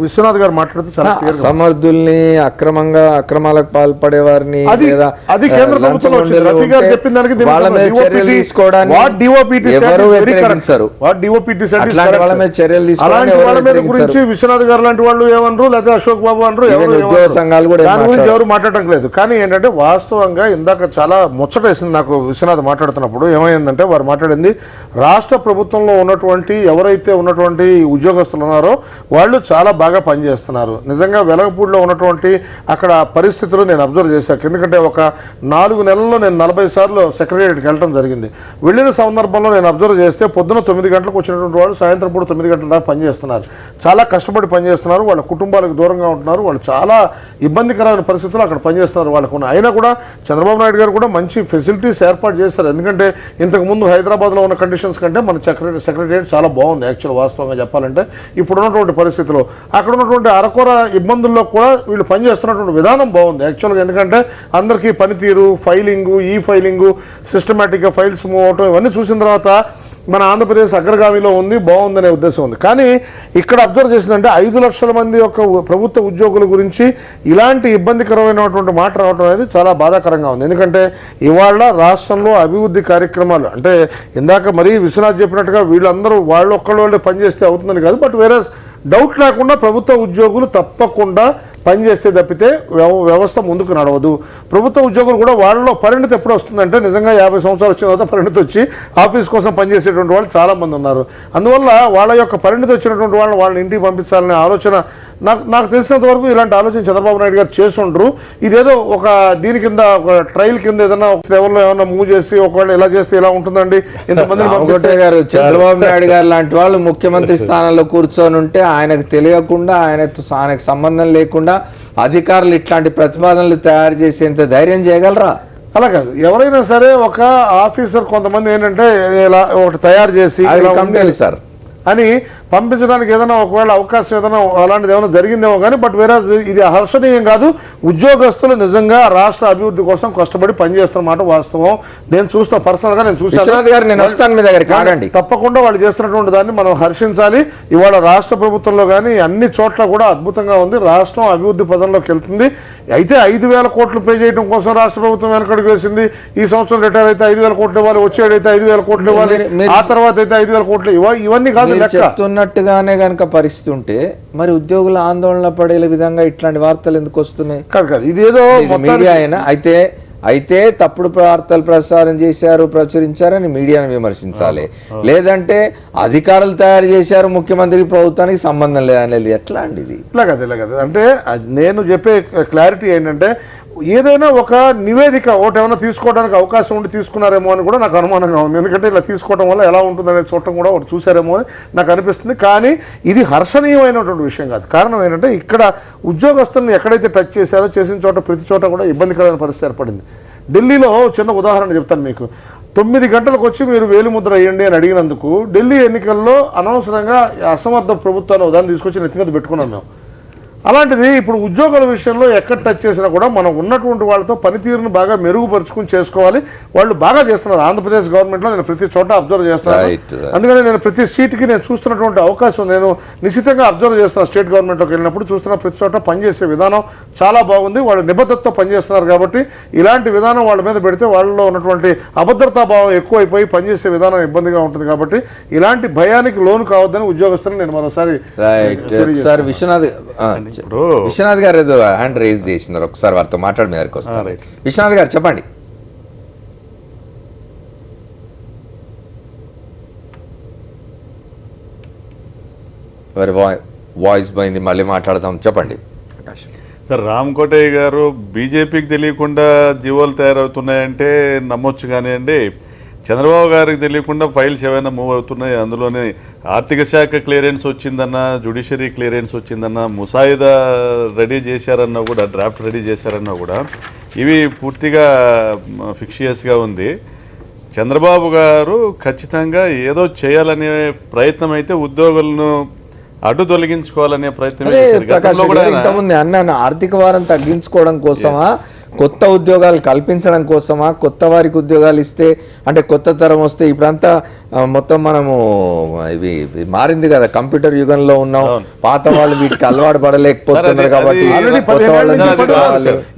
విశ్వనాథ్ గారు మాట్లాడుతూ చాలా సమర్థుల్ని అక్రమాలకు పాల్పడే వారిని అది కేంద్ర ప్రభుత్వం వచ్చింది. రఫీ గారు చెప్పిన దానికి అలాంటి వాళ్ళ మీద గురించి విశ్వనాథ్ గారు లాంటి వాళ్ళు ఏమనరు, లేదా అశోక్ బాబు అనరు, దాని గురించి ఎవరు మాట్లాడటం లేదు. కానీ ఏంటంటే వాస్తవంగా ఇందాక చాలా ముచ్చటేసింది నాకు విశ్వనాథ్ మాట్లాడుతున్నప్పుడు. ఏమైందంటే వారు మాట్లాడింది, రాష్ట్ర ప్రభుత్వంలో ఉన్నటువంటి ఎవరైతే ఉన్నటువంటి ఉద్యోగస్తులు ఉన్నారో వాళ్ళు చాలా బాగా పనిచేస్తున్నారు. నిజంగా వెలగపూడిలో ఉన్నటువంటి అక్కడ పరిస్థితులు నేను అబ్జర్వ్ చేశాను. ఎందుకంటే ఒక 4 నెలల్లో నేను 40 సార్లు సెక్రటేరియట్కి వెళ్ళడం జరిగింది. వెళ్ళిన సందర్భంలో నేను అబ్జర్వ్ చేస్తే పొద్దున 9 గంటలకు వచ్చినటువంటి వాళ్ళు సాయంత్రం పూట 9 గంటల దాకా పనిచేస్తున్నారు. చాలా కష్టపడి పనిచేస్తున్నారు. వాళ్ళ కుటుంబాలకు దూరంగా ఉంటున్నారు. వాళ్ళు చాలా ఇబ్బందికరమైన పరిస్థితుల్లో అక్కడ పనిచేస్తున్నారు. వాళ్ళకు అయినా కూడా చంద్రబాబు నాయుడు గారు కూడా మంచి ఫెసిలిటీస్ ఏర్పాటు చేస్తారు. ఎందుకంటే ఇంతకుముందు హైదరాబాద్లో ఉన్న కండిషన్స్ కంటే మన సెక్రటేరియట్ చాలా బాగుంది యాక్చువల్ వాస్తవంగా చెప్పాలంటే. ఇప్పుడు ఉన్నటువంటి పరిస్థితుల్లో అక్కడ ఉన్నటువంటి అరకొర ఇబ్బందుల్లో కూడా వీళ్ళు పనిచేస్తున్నటువంటి విధానం బాగుంది యాక్చువల్గా. ఎందుకంటే అందరికీ పనితీరు, ఫైలింగు, ఈ ఫైలింగు, సిస్టమేటిక్గా ఫైల్స్ మూవ్ అవటం, ఇవన్నీ చూసిన తర్వాత మన ఆంధ్రప్రదేశ్ అగ్రగామిలో ఉంది, బాగుందనే ఉద్దేశం ఉంది. కానీ ఇక్కడ అబ్జర్వ్ చేసిందంటే 5 లక్షల మంది యొక్క ప్రభుత్వ ఉద్యోగుల గురించి ఇలాంటి ఇబ్బందికరమైనటువంటి మాట రావడం అనేది చాలా బాధాకరంగా ఉంది. ఎందుకంటే ఇవాళ రాష్ట్రంలో అభివృద్ధి కార్యక్రమాలు అంటే ఇందాక మరీ విశ్వనాథ్ చెప్పినట్టుగా వీళ్ళందరూ వాళ్ళే పనిచేస్తే అవుతుందని కాదు. బట్ వేరే డౌట్ లేకుండా ప్రభుత్వ ఉద్యోగులు తప్పకుండా పనిచేస్తే తప్పితే వ్యవస్థ ముందుకు నడవదు. ప్రభుత్వ ఉద్యోగులు కూడా వాళ్ళలో పరిణతి ఎప్పుడు వస్తుందంటే నిజంగా 50 సంవత్సరాలు వచ్చిన తర్వాత పరిణతి వచ్చి ఆఫీస్ కోసం పనిచేసేటువంటి వాళ్ళు చాలామంది ఉన్నారు. అందువల్ల వాళ్ళ యొక్క పరిణతి వచ్చినటువంటి వాళ్ళని ఇంటికి పంపించాలనే ఆలోచన నాకు తెలిసినంత వరకు ఇలాంటి ఆలోచన చంద్రబాబు నాయుడు గారు చేసుండ్రు. ఇదేదో ఒక దీని కింద ఒక ట్రయల్ కింద ఏదైనా లెవెల్లో ఏమైనా మూవ్ చేసి ఒకవేళ ఇలా చేస్తే ఇలా ఉంటుందండి ఇంతమంది గారు చంద్రబాబు నాయుడు గారు లాంటి వాళ్ళు ముఖ్యమంత్రి స్థానంలో కూర్చొని ఉంటే ఆయనకు తెలియకుండా ఆయనకు సంబంధం లేకుండా అధికారులు ఇట్లాంటి ప్రతిపాదనలు తయారు చేసేంత ధైర్యం చేయగలరా? అలా కాదు, ఎవరైనా సరే ఒక ఆఫీసర్ కొంతమంది ఏంటంటే ఇలా ఒకటి తయారు చేసి సార్ అని పంపించడానికి ఏదైనా ఒకవేళ అవకాశం ఏదైనా అలాంటిది ఏమైనా జరిగిందేమో కానీ బట్ వేరే ఇది హర్షణీయం కాదు. ఉద్యోగస్తులు నిజంగా రాష్ట్ర అభివృద్ధి కోసం కష్టపడి పనిచేస్తున్నమాట వాస్తవం. నేను చూస్తా పర్సనల్ గా నేను చూసాను. తప్పకుండా వాళ్ళు చేస్తున్నటువంటి దాన్ని మనం హర్షించాలి. ఇవాళ రాష్ట్ర ప్రభుత్వంలో కానీ అన్ని చోట్ల కూడా అద్భుతంగా ఉంది. రాష్ట్రం అభివృద్ధి పదంలోకి వెళ్తుంది. అయితే 5,000 కోట్లు పే చేయడం కోసం రాష్ట్ర ప్రభుత్వం వెనకడుగు వేసింది. ఈ సంవత్సరం రిటైర్ అయితే 5,000 కోట్లు ఇవ్వాలి, వచ్చేడైతే 5,000 కోట్లు ఇవ్వాలి, ఆ తర్వాత అయితే 5,000 కోట్లు ఇవ్వాలి. ఇవన్నీ కాదు చెప్తున్నట్టుగానే కనుక పరిస్థితి ఉంటే మరి ఉద్యోగుల ఆందోళన పడే విధంగా ఇట్లాంటి వార్తలు ఎందుకు వస్తున్నాయి? కాదు ఇదేదో మీడియా అయినా అయితే తప్పుడు వార్తలు ప్రసారం చేశారు, ప్రచురించారని మీడియాను విమర్శించాలి. లేదంటే అధికారులు తయారు చేశారు, ముఖ్యమంత్రి ప్రభుత్వానికి సంబంధం లేదనేది ఎట్లా అండి? ఇది ఇలాగదు అంటే నేను చెప్పే క్లారిటీ ఏంటంటే ఏదైనా ఒక నివేదిక ఒకటి ఏమైనా తీసుకోవడానికి అవకాశం ఉండి తీసుకున్నారేమో అని కూడా నాకు అనుమానంగా ఉంది. ఎందుకంటే ఇలా తీసుకోవడం వల్ల ఎలా ఉంటుందనే చూడటం కూడా ఒకటి చూసారేమో అని నాకు అనిపిస్తుంది. కానీ ఇది హర్షణీయమైనటువంటి విషయం కాదు. కారణం ఏంటంటే ఇక్కడ ఉద్యోగస్తులను ఎక్కడైతే టచ్ చేశారో చేసిన చోట ప్రతి చోట కూడా ఇబ్బందికరమైన పరిస్థితి ఏర్పడింది. ఢిల్లీలో చిన్న ఉదాహరణ చెప్తాను మీకు. 9 గంటలకు వచ్చి మీరు వేలిముద్ర వేయండి అని అడిగినందుకు ఢిల్లీ ఎన్నికల్లో అనవసరంగా అసమర్థ ప్రభుత్వాన్ని ఉదాహరణ తీసుకొచ్చి నెత్తి మీద పెట్టుకున్నాం మేము. అలాంటిది ఇప్పుడు ఉద్యోగుల విషయంలో ఎక్కడ టచ్ చేసినా కూడా మనం ఉన్నటువంటి వాళ్ళతో పనితీరును బాగా మెరుగుపరుచుకుని చేసుకోవాలి. వాళ్ళు బాగా చేస్తున్నారు. ఆంధ్రప్రదేశ్ గవర్నమెంట్లో నేను ప్రతి చోట అబ్జర్వ్ చేస్తున్నాను. అందుకని నేను ప్రతి సీట్కి నేను చూస్తున్నటువంటి అవకాశం నేను నిశ్చితంగా అబ్జర్వ్ చేస్తున్నాను. స్టేట్ గవర్నమెంట్లోకి వెళ్ళినప్పుడు చూస్తున్న ప్రతి చోట పనిచేసే విధానం చాలా బాగుంది. వాళ్ళు నిబద్ధతతో పనిచేస్తున్నారు. కాబట్టి ఇలాంటి విధానం వాళ్ళ మీద పెడితే వాళ్ళలో ఉన్నటువంటి అభద్రతా భావం ఎక్కువైపోయి పనిచేసే విధానం ఇబ్బందిగా ఉంటుంది. కాబట్టి ఇలాంటి భయానికి లోను కావద్దని ఉద్యోగస్తులను నేను మరోసారి విశ్వనాథ్ గారు ఏదో హ్యాండ్ రేజ్ చేసినారు, ఒకసారి వారితో మాట్లాడి మీదకి వస్తారు. విశ్వనాథ్ గారు చెప్పండి. వాయిస్ పోయింది, మళ్ళీ మాట్లాడదాం, చెప్పండి. సార్, రామ్ కోటయ్య గారు బీజేపీకి తెలియకుండా జీవోలు తయారవుతున్నాయంటే నమ్మొచ్చు. కానివ్వండి, చంద్రబాబు గారికి తెలియకుండా ఫైల్స్ ఏమైనా మూవ్ అవుతున్నాయి, అందులోనే ఆర్థిక శాఖ క్లియరెన్స్ వచ్చిందన్నా, జ్యుడిషియరీ క్లియరెన్స్ వచ్చిందన్నా, ముసాయిదా రెడీ చేశారన్నా కూడా, డ్రాఫ్ట్ రెడీ చేశారన్నా కూడా ఇవి పూర్తిగా ఫిక్షియస్గా ఉంది. చంద్రబాబు గారు ఖచ్చితంగా ఏదో చేయాలనే ప్రయత్నం అయితే ఉద్యోగులను అడ్డు తొలగించుకోవాలనే ప్రయత్నం ఇంతకుముందు అన్నాను. ఆర్థిక భారం తగ్గించుకోవడం కోసమా, కొత్త ఉద్యోగాలు కల్పించడం కోసమా, కొత్త వారికి ఉద్యోగాలు ఇస్తే అంటే కొత్త తరం వస్తే, ఇప్పుడంతా మొత్తం మనము ఇవి మారింది కదా, కంప్యూటర్ యుగంలో ఉన్నాం. పాత వాళ్ళు వీటికి అలవాటు పడలేకపోతున్నారు. కాబట్టి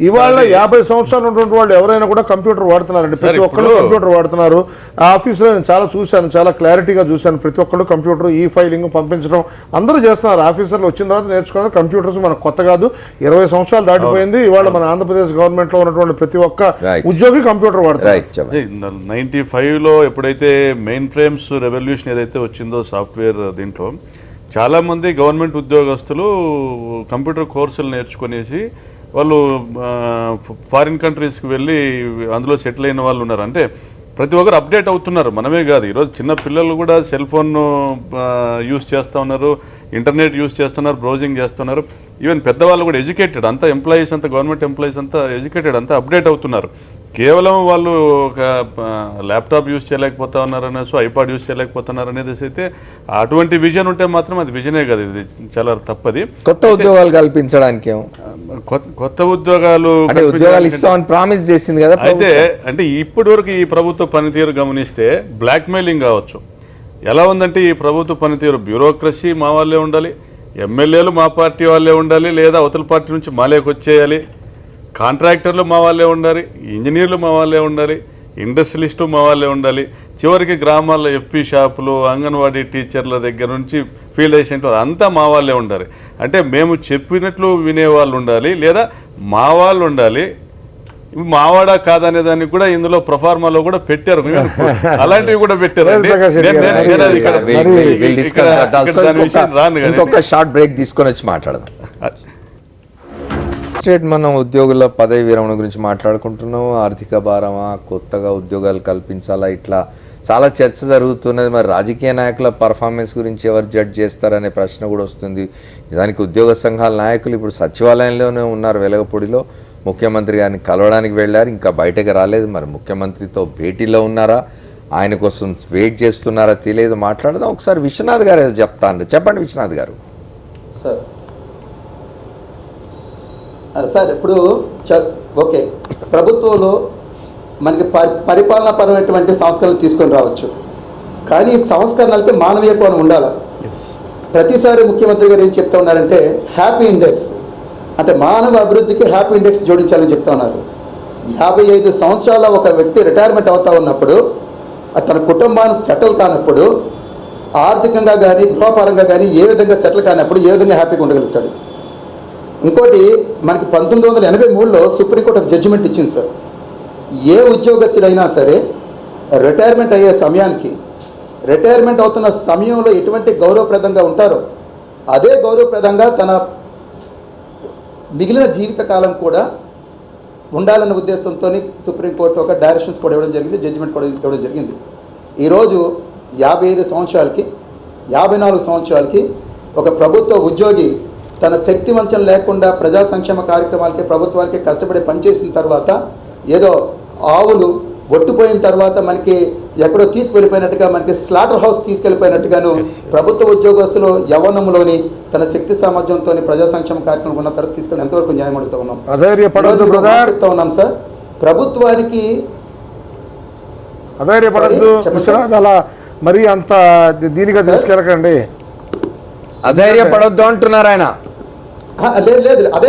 ఇవాళ 50 సంవత్సరాలు ఉన్నటువంటి వాళ్ళు ఎవరైనా కూడా కంప్యూటర్ వాడుతున్నారండి. ప్రతి ఒక్కళ్ళు కంప్యూటర్ వాడుతున్నారు. ఆ ఆఫీస్లో నేను చాలా చూశాను, చాలా క్లారిటీగా చూశాను. ప్రతి ఒక్కళ్ళు కంప్యూటర్, ఈ ఫైలింగ్ పంపించడం అందరూ చేస్తున్నారు. ఆఫీసర్లు వచ్చిన తర్వాత నేర్చుకున్నారు. కంప్యూటర్స్ మనకు కొత్త కాదు, 20 సంవత్సరాలు దాటిపోయింది. ఇవాళ మన ఆంధ్రప్రదేశ్ గవర్నమెంట్ లో ఉన్నటువంటి ప్రతి ఒక్క ఉద్యోగి కంప్యూటర్ వాడతారు. 95లో ఎప్పుడైతే మెయిన్ ఫ్రేమ్స్ రెవల్యూషన్ ఏదైతే వచ్చిందో సాఫ్ట్వేర్, దీంట్లో చాలామంది గవర్నమెంట్ ఉద్యోగస్తులు కంప్యూటర్ కోర్సులు నేర్చుకునేసి వాళ్ళు ఫారిన్ కంట్రీస్కి వెళ్ళి అందులో సెటిల్ అయిన వాళ్ళు ఉన్నారు. అంటే ప్రతి ఒక్కరు అప్డేట్ అవుతున్నారు. మనమే కాదు, ఈరోజు చిన్న పిల్లలు కూడా సెల్ ఫోన్ యూస్ చేస్తూ ఉన్నారు, ఇంటర్నెట్ యూస్ చేస్తున్నారు, బ్రౌజింగ్ చేస్తున్నారు. ఈవెన్ పెద్దవాళ్ళు కూడా ఎడ్యుకేటెడ్, అంతా ఎంప్లాయీస్ అంతా, గవర్నమెంట్ ఎంప్లాయీస్ అంతా ఎడ్యుకేటెడ్, అంతా అప్డేట్ అవుతున్నారు. కేవలం వాళ్ళు ఒక ల్యాప్టాప్ యూస్ చేయలేకపోతా ఉన్నారనేసి, ఐపాడ్ యూస్ చేయలేకపోతున్నారు అనేది అయితే అటువంటి విజన్ ఉంటే మాత్రం అది విజనే కాదు, ఇది చాలా తప్పది. కొత్త ఉద్యోగాలు కల్పించడానికి కొత్త ఉద్యోగాలు ఇస్తామని ప్రామిస్ చేసింది కదా. అయితే అంటే ఇప్పటి వరకు ఈ ప్రభుత్వ పనితీరు గమనిస్తే బ్లాక్ మెయిలింగ్ కావచ్చు. ఎలా ఉందంటే ఈ ప్రభుత్వ పనితీరు, బ్యూరోక్రసీ మా వాళ్ళే ఉండాలి, ఎమ్మెల్యేలు మా పార్టీ వాళ్ళే ఉండాలి, లేదా అవతల పార్టీ నుంచి మాలేకి వచ్చేయాలి, కాంట్రాక్టర్లు మా వాళ్ళే ఉండాలి, ఇంజనీర్లు మా వాళ్ళే ఉండాలి, ఇండస్ట్రియలిస్టు మా వాళ్ళే ఉండాలి, చివరికి గ్రామాల్లో ఎఫ్పీ షాపులు, అంగన్వాడీ టీచర్ల దగ్గర నుంచి ఫీల్డ్ అసిస్టెంట్ అంతా మా వాళ్ళే ఉండాలి. అంటే మేము చెప్పినట్లు వినేవాళ్ళు ఉండాలి, లేదా మా వాళ్ళు ఉండాలి. మావాడా కాదనే దాన్ని కూడా ఇందులో ప్రొఫార్మాలో కూడా పెట్టారు, అలాంటివి కూడా పెట్టారు. ఇంకొక షార్ట్ బ్రేక్ తీసుకొని వచ్చి మాట్లాడదాం. స్టేట్ మనం ఉద్యోగుల పదవి విరమణ గురించి మాట్లాడుకుంటున్నాం. ఆర్థిక భారమా, కొత్తగా ఉద్యోగాలు కల్పించాలా, ఇట్లా చాలా చర్చ జరుగుతున్నది. మరి రాజకీయ నాయకుల పర్ఫార్మెన్స్ గురించి ఎవరు జడ్జ్ చేస్తారనే ప్రశ్న కూడా వస్తుంది. నిజానికి ఉద్యోగ సంఘాల నాయకులు ఇప్పుడు సచివాలయంలోనే ఉన్నారు. వెలగపూడిలో ముఖ్యమంత్రి గారిని కలవడానికి వెళ్ళారు, ఇంకా బయటకు రాలేదు. మరి ముఖ్యమంత్రితో భేటీలో ఉన్నారా, ఆయన కోసం వెయిట్ చేస్తున్నారా తెలియదు. మాట్లాడదాం. ఒకసారి విశ్వనాథ్ గారు ఏదో చెప్తాను. చెప్పండి విశ్వనాథ్ గారు. సార్ ఇప్పుడు ఓకే, ప్రభుత్వంలో మనకి పరిపాలనా పరమైనటువంటి సంస్కరణలు తీసుకొని రావచ్చు, కానీ సంస్కరణలకి మానవీయ కోణం ఉండాలి. ప్రతిసారి ముఖ్యమంత్రి గారు ఏం చెప్తా ఉన్నారంటే హ్యాపీ ఇండెక్స్, అంటే మానవ అభివృద్ధికి హ్యాపీ ఇండెక్స్ జోడించాలని చెప్తా ఉన్నారు. 55 సంవత్సరాల ఒక వ్యక్తి రిటైర్మెంట్ అవుతా ఉన్నప్పుడు, తన కుటుంబాన్ని సెటిల్ కానప్పుడు, ఆర్థికంగా కానీ గృహపరంగా కానీ ఏ విధంగా సెటిల్ కానప్పుడు ఏ విధంగా హ్యాపీగా ఉండగలుగుతాడు? ఇంకోటి, మనకి 1983లో సుప్రీంకోర్టు ఒక జడ్జిమెంట్ ఇచ్చింది సార్. ఏ ఉద్యోగస్తుడైనా సరే రిటైర్మెంట్ అయ్యే సమయానికి, రిటైర్మెంట్ అవుతున్న సమయంలో ఎటువంటి గౌరవప్రదంగా ఉంటారో అదే గౌరవప్రదంగా తన మిగిలిన జీవితకాలం కూడా ఉండాలన్న ఉద్దేశంతో సుప్రీంకోర్టు ఒక డైరెక్షన్స్ కూడా ఇవ్వడం జరిగింది, జడ్జిమెంట్ కూడా ఇవ్వడం జరిగింది. ఈరోజు 55 సంవత్సరాలకి 54 సంవత్సరాలకి ఒక ప్రభుత్వ ఉద్యోగి తన శక్తి వంచన లేకుండా ప్రజా సంక్షేమ కార్యక్రమాలకి ప్రభుత్వానికి కష్టపడి పనిచేసిన తర్వాత ఏదో ఆవులు ఒట్టుపోయిన తర్వాత మనకి ఎక్కడో తీసుకెళ్ళిపోయినట్టుగా, మనకి స్లాటర్ హౌస్ తీసుకెళ్ళిపోయినట్టుగాను ప్రభుత్వ ఉద్యోగస్తులు యవ్వనంలోని తన శక్తి సామర్థ్యంతో ప్రజా సంక్షేమ కార్యక్రమం ఉన్న తర్వాత తీసుకొని ఎంతవరకు న్యాయం అడుగుతూ ఉన్నాం. చెప్తా ఉన్నాం సార్, ప్రభుత్వానికి అలా మరి అంత దీనిగా తీసుకెళ్ళకండి, అధైర్యపడొద్దు అంటున్నారు ఆయన. లేదు అదే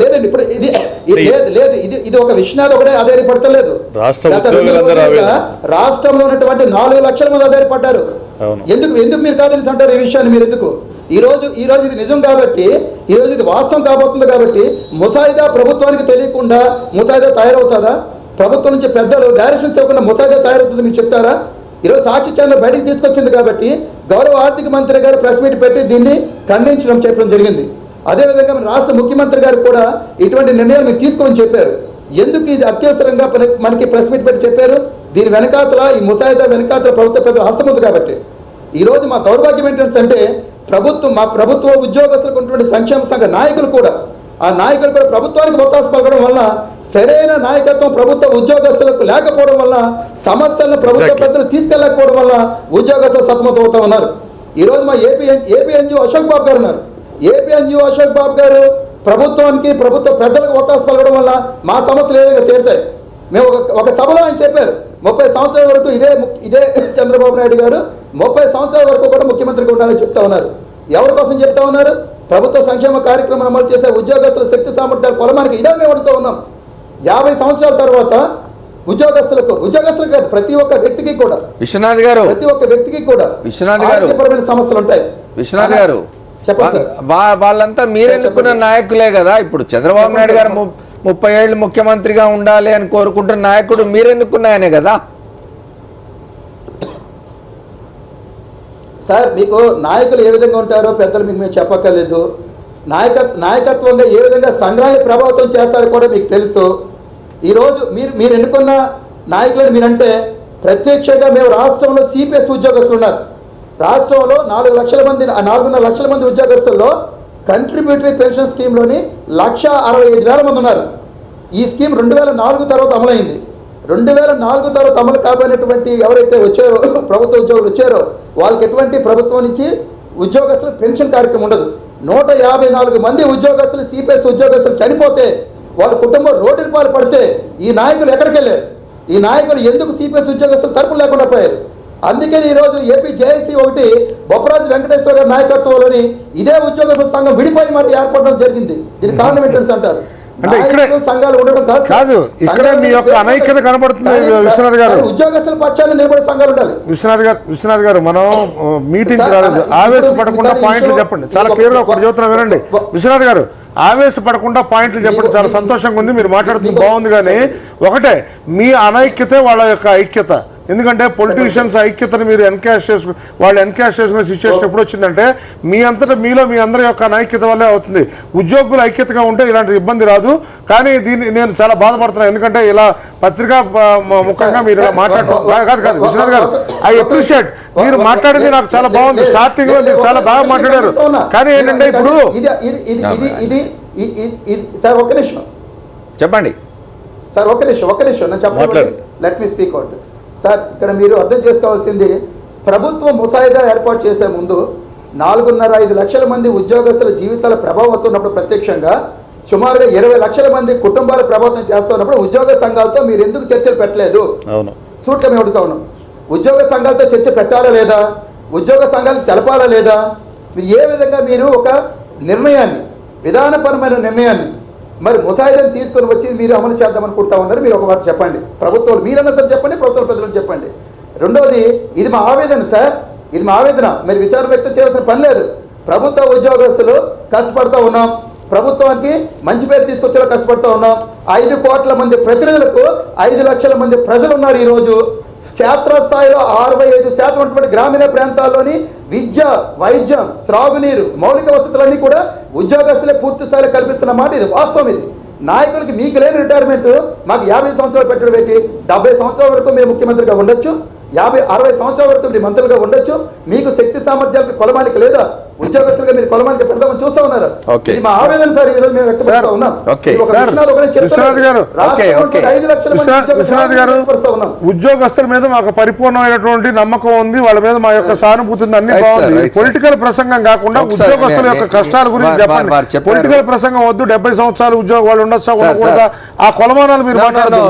లేదండి. ఇప్పుడు ఇది లేదు, ఇది ఒక విషయాలు ఒకటే అధైర్యపడతలేదు. రాష్ట్రంలో ఉన్నటువంటి 4 లక్షల మంది అధైర్యపడ్డారు. ఎందుకు మీరు కాదని అంటారు ఈ విషయాన్ని? మీరు ఎందుకు ఈ రోజు ఇది నిజం కాబట్టి, ఈ రోజు ఇది వాస్తవం కాబోతుంది కాబట్టి ముసాయిదా ప్రభుత్వానికి తెలియకుండా ముసాయిదా తయారవుతుందా? ప్రభుత్వం నుంచి పెద్దలు డైరెక్షన్స్ ఇవ్వకుండా ముసాయిదా తయారవుతుంది మీరు చెప్తారా? ఈరోజు సాక్షి ఛానల్ బయటికి తీసుకొచ్చింది కాబట్టి గౌరవ ఆర్థిక మంత్రి గారు ప్రెస్ మీట్ పెట్టి దీన్ని ఖండించడం చెప్పడం జరిగింది. అదేవిధంగా మన రాష్ట్ర ముఖ్యమంత్రి గారు కూడా ఇటువంటి నిర్ణయాలు మీరు తీసుకోమని చెప్పారు. ఎందుకు ఇది అత్యవసరంగా మనకి ప్రెస్ మీట్ పెట్టి చెప్పారు? దీని వెనకాతల, ఈ ముసాయిదా వెనకాతల ప్రభుత్వ పెద్దల హస్తం ఉంది కాబట్టి. ఈరోజు మా దౌర్భాగ్యం ఏంటంటే మా ప్రభుత్వ ఉద్యోగస్తులకు ఉన్నటువంటి సంక్షేమ సంఘ నాయకులు కూడా, ఆ నాయకులు కూడా ప్రభుత్వానికి ఒత్తాసు పలకడం వల్ల, సరైన నాయకత్వం ప్రభుత్వ ఉద్యోగస్తులకు లేకపోవడం వల్ల, సమస్యలను ప్రభుత్వ పెద్దలు తీసుకెళ్ళకపోవడం వల్ల ఉద్యోగస్తులు సతమతం అవుతా ఉన్నారు. ఈరోజు మా ఏపీ ఎన్జిఓ అశోక్ బాబు గారు ఉన్నారు. ఏపీ ఎన్జిఓ అశోక్ బాబు గారు ప్రభుత్వానికి, ప్రభుత్వ పెద్దలకు ఒత్తాసు పలకడం వల్ల మా సమస్యలు ఏదైనా తీరుతాయి. మేము ఒక సభలో ఆయన చెప్పారు, 30 సంవత్సరాల వరకు ఇదే చంద్రబాబు నాయుడు గారు 30 సంవత్సరాల వరకు కూడా ముఖ్యమంత్రిగా ఉండాలని చెప్తా ఉన్నారు. ఎవరి కోసం చెప్తా ఉన్నారు? ప్రభుత్వ సంక్షేమ కార్యక్రమం అమలు చేసే ఉద్యోగస్తుల శక్తి సామర్థ్యాలు కొలమానికి ఇదే మేము అడుగుతూ ఉన్నాం. 50 సంవత్సరాల తర్వాత ఉద్యోగస్తులకు కాదు, ప్రతి ఒక్క వ్యక్తికి కూడా, విశ్వనాథ్ గారు, ప్రతి ఒక్క వ్యక్తికి కూడా ఆరోగ్యపరమైన సమస్యలు ఉంటాయి. విశ్వనాథ్ గారు, వాళ్ళంతా మీరెన్నుకున్న నాయకులే కదా. ఇప్పుడు చంద్రబాబు నాయుడు గారు 30 ఏళ్ళు ముఖ్యమంత్రిగా ఉండాలి అని కోరుకుంటున్న నాయకుడు మీరెన్నుకున్నాయనే కదా. సార్, మీకు నాయకులు ఏ విధంగా ఉంటారో పెద్దలు మీకు మేము చెప్పక్కర్లేదు. నాయకత్వంగా ఏ విధంగా సంఘాన్ని ప్రభావితం చేస్తారో కూడా మీకు తెలుసు. ఈరోజు మీరు ఎన్నుకున్న నాయకులను మీరంటే ప్రత్యక్షంగా మేము రాష్ట్రంలో సిపిఎస్ ఉద్యోగస్తులు ఉన్నారు. రాష్ట్రంలో 4.5 లక్షల మంది ఉద్యోగస్తుల్లో కంట్రిబ్యూటరీ పెన్షన్ స్కీమ్లోని 1,65,000 మంది ఉన్నారు. ఈ స్కీమ్ 2004 తర్వాత అమలైంది. 2004 తర్వాత అమలు కాబోయినటువంటి ఎవరైతే వచ్చారో, ప్రభుత్వ ఉద్యోగులు వచ్చారో, వాళ్ళకి ఎటువంటి ప్రభుత్వం నుంచి ఉద్యోగస్తుల పెన్షన్ కార్యక్రమం ఉండదు. 154 మంది ఉద్యోగస్తులు, సిపిఎస్ ఉద్యోగస్తులు చనిపోతే, వాళ్ళ కుటుంబం రోడ్డుని పాలు పడితే ఈ నాయకులు ఎక్కడికి వెళ్ళారు? ఈ నాయకులు ఎందుకు సిపిఎస్ ఉద్యోగస్తులు తరపులు లేకుండా పోయారు? అందుకని ఈరోజు ఏపీ జేఏసీ ఒకటి బొప్పరాజు వెంకటేశ్వర గారి నాయకత్వంలోని ఇదే ఉద్యోగస్తుల సంఘం విడిపోయి మరి ఏర్పడడం జరిగింది. దీనికి కారణం ఏంటంటే అంటారు, అంటే ఇక్కడే సంఘాలు ఉండడం కాదు, ఇక్కడ మీ యొక్క అనైక్యత కనబడుతుంది. విశ్వనాథ్ గారు, ఉద్యోగస్తుల పక్షాన్ని నిలబడే సంఘాలు ఉండాలి. విశ్వనాథ్ గారు, మనం మీటింగ్ రాలేదు, ఆవేశపడకుండా పాయింట్లు చెప్పండి. చాలా క్లియర్ గా ఒకటి చెబుతున్నా వినండి. విశ్వనాథ్ గారు, ఆవేశపడకుండా పాయింట్లు చెప్పండి. చాలా సంతోషంగా ఉంది, మీరు మాట్లాడుతుంది బాగుంది. కానీ ఒకటే, మీ అనైక్యతే వాళ్ళ యొక్క ఐక్యత. ఎందుకంటే పొలిటీషియన్స్ ఐక్యతను మీరు ఎన్కాష్ చేసుకుని వాళ్ళు ఎన్కాష్ చేసుకునే సిచ్యువేషన్ ఎప్పుడు వచ్చిందంటే మీ అంతటా మీలో మీ అందరి యొక్క ఐక్యత వల్లే అవుతుంది. ఉద్యోగులు ఐక్యతగా ఉంటే ఇలాంటి ఇబ్బంది రాదు. కానీ దీన్ని నేను చాలా బాధపడుతున్నాను, ఎందుకంటే ఇలా పత్రికా ముఖంగా మీరు ఇలా మాట్లాడటం కాదు విశ్వనాథ్ గారు, ఐ అప్రిషియేట్ మీరు మాట్లాడింది నాకు చాలా బాగుంది. స్టార్టింగ్ లో మీరు చాలా బాగా మాట్లాడారు. కానీ ఏంటంటే ఇప్పుడు సార్ ఒక్క నిమిషం చెప్పండి సార్, ఒక్క నిమిషం నేను చెప్పండి, let me speak out. Sir ఇక్కడ మీరు అర్థం చేసుకోవాల్సింది, ప్రభుత్వం ముసాయిదా ఏర్పాటు చేసే ముందు 4.5 లక్షల మంది ఉద్యోగస్తుల జీవితాల ప్రభావం అవుతున్నప్పుడు ప్రత్యక్షంగా సుమారుగా 20 లక్షల మంది కుటుంబాల ప్రభావితం చేస్తున్నప్పుడు ఉద్యోగ సంఘాలతో మీరు ఎందుకు చర్చలు పెట్టలేదు? సూట్గా మేము అడుగుతా ఉన్నాం. ఉద్యోగ సంఘాలతో చర్చ పెట్టాలా లేదా? ఉద్యోగ సంఘాలకు తెలపాలా లేదా? మీరు ఏ విధంగా మీరు ఒక నిర్ణయాన్ని, విధానపరమైన నిర్ణయాన్ని మరి ముసాయిదాన్ని తీసుకొని వచ్చి మీరు అమలు చేద్దామనుకుంటా ఉన్నారు? మీరు ఒక మాట చెప్పండి, ప్రభుత్వం మీరన్నతో చెప్పండి, ప్రభుత్వం పెద్దలు చెప్పండి. రెండవది, ఇది మా ఆవేదన సార్, ఇది మా ఆవేదన, మీరు విచారం వ్యక్తం చేయాల్సిన పని లేదు. ప్రభుత్వ ఉద్యోగస్తులు కష్టపడతా ఉన్నాం, ప్రభుత్వానికి మంచి పేరు తీసుకొచ్చేలా కష్టపడతా ఉన్నాం. 5 కోట్ల మంది ప్రతినిధులకు 5 లక్షల మంది ప్రజలు ఉన్నారు. ఈరోజు క్షేత్రస్థాయిలో 65% ఉన్నటువంటి గ్రామీణ ప్రాంతాల్లోని విద్య, వైద్యం, త్రాగునీరు, మౌలిక వసతులన్నీ కూడా ఉద్యోగస్తులే పూర్తి స్థాయిలో కల్పిస్తున్న మాట, ఇది వాస్తవం. ఇది నాయకులకి మీకు లేని రిటైర్మెంట్ మాకు 50 సంవత్సరాలు పెట్టడం పెట్టి 70 సంవత్సరాల వరకు మీరు ముఖ్యమంత్రిగా ఉండొచ్చు, 50-60 సంవత్సరాల వరకు మీరు మంత్రులుగా ఉండొచ్చు. మీకు శక్తి సామర్థ్యాలకు కొలమానికి లేదా? ఉద్యోగస్తులుగా మీరు కొలమానికి పెడదామని చూస్తా ఉన్నారు. ఇది మా ఆవేదన సార్, ఈ రోజు మేము వ్యక్తపరుస్తా ఉన్నాం. విశ్వనాథ్ గారు, ఉద్యోగస్తుల మీద మాకు పరిపూర్ణమైనటువంటి నమ్మకం ఉంది, వాళ్ళ మీద మా యొక్క సానుభూతి ఉంది, అన్ని బాగుంది. పొలిటికల్ ప్రసంగం కాకుండా ఉద్యోగస్తుల యొక్క కష్టాల గురించి చెప్పండి. పొలిటికల్ ప్రసంగం వద్దు. 70 సంవత్సరాలు ఉద్యోగం వాళ్ళు ఉండొచ్చా ఉండకూడదా ఆ కొలమానాలు మీరు మాట్లాడదు.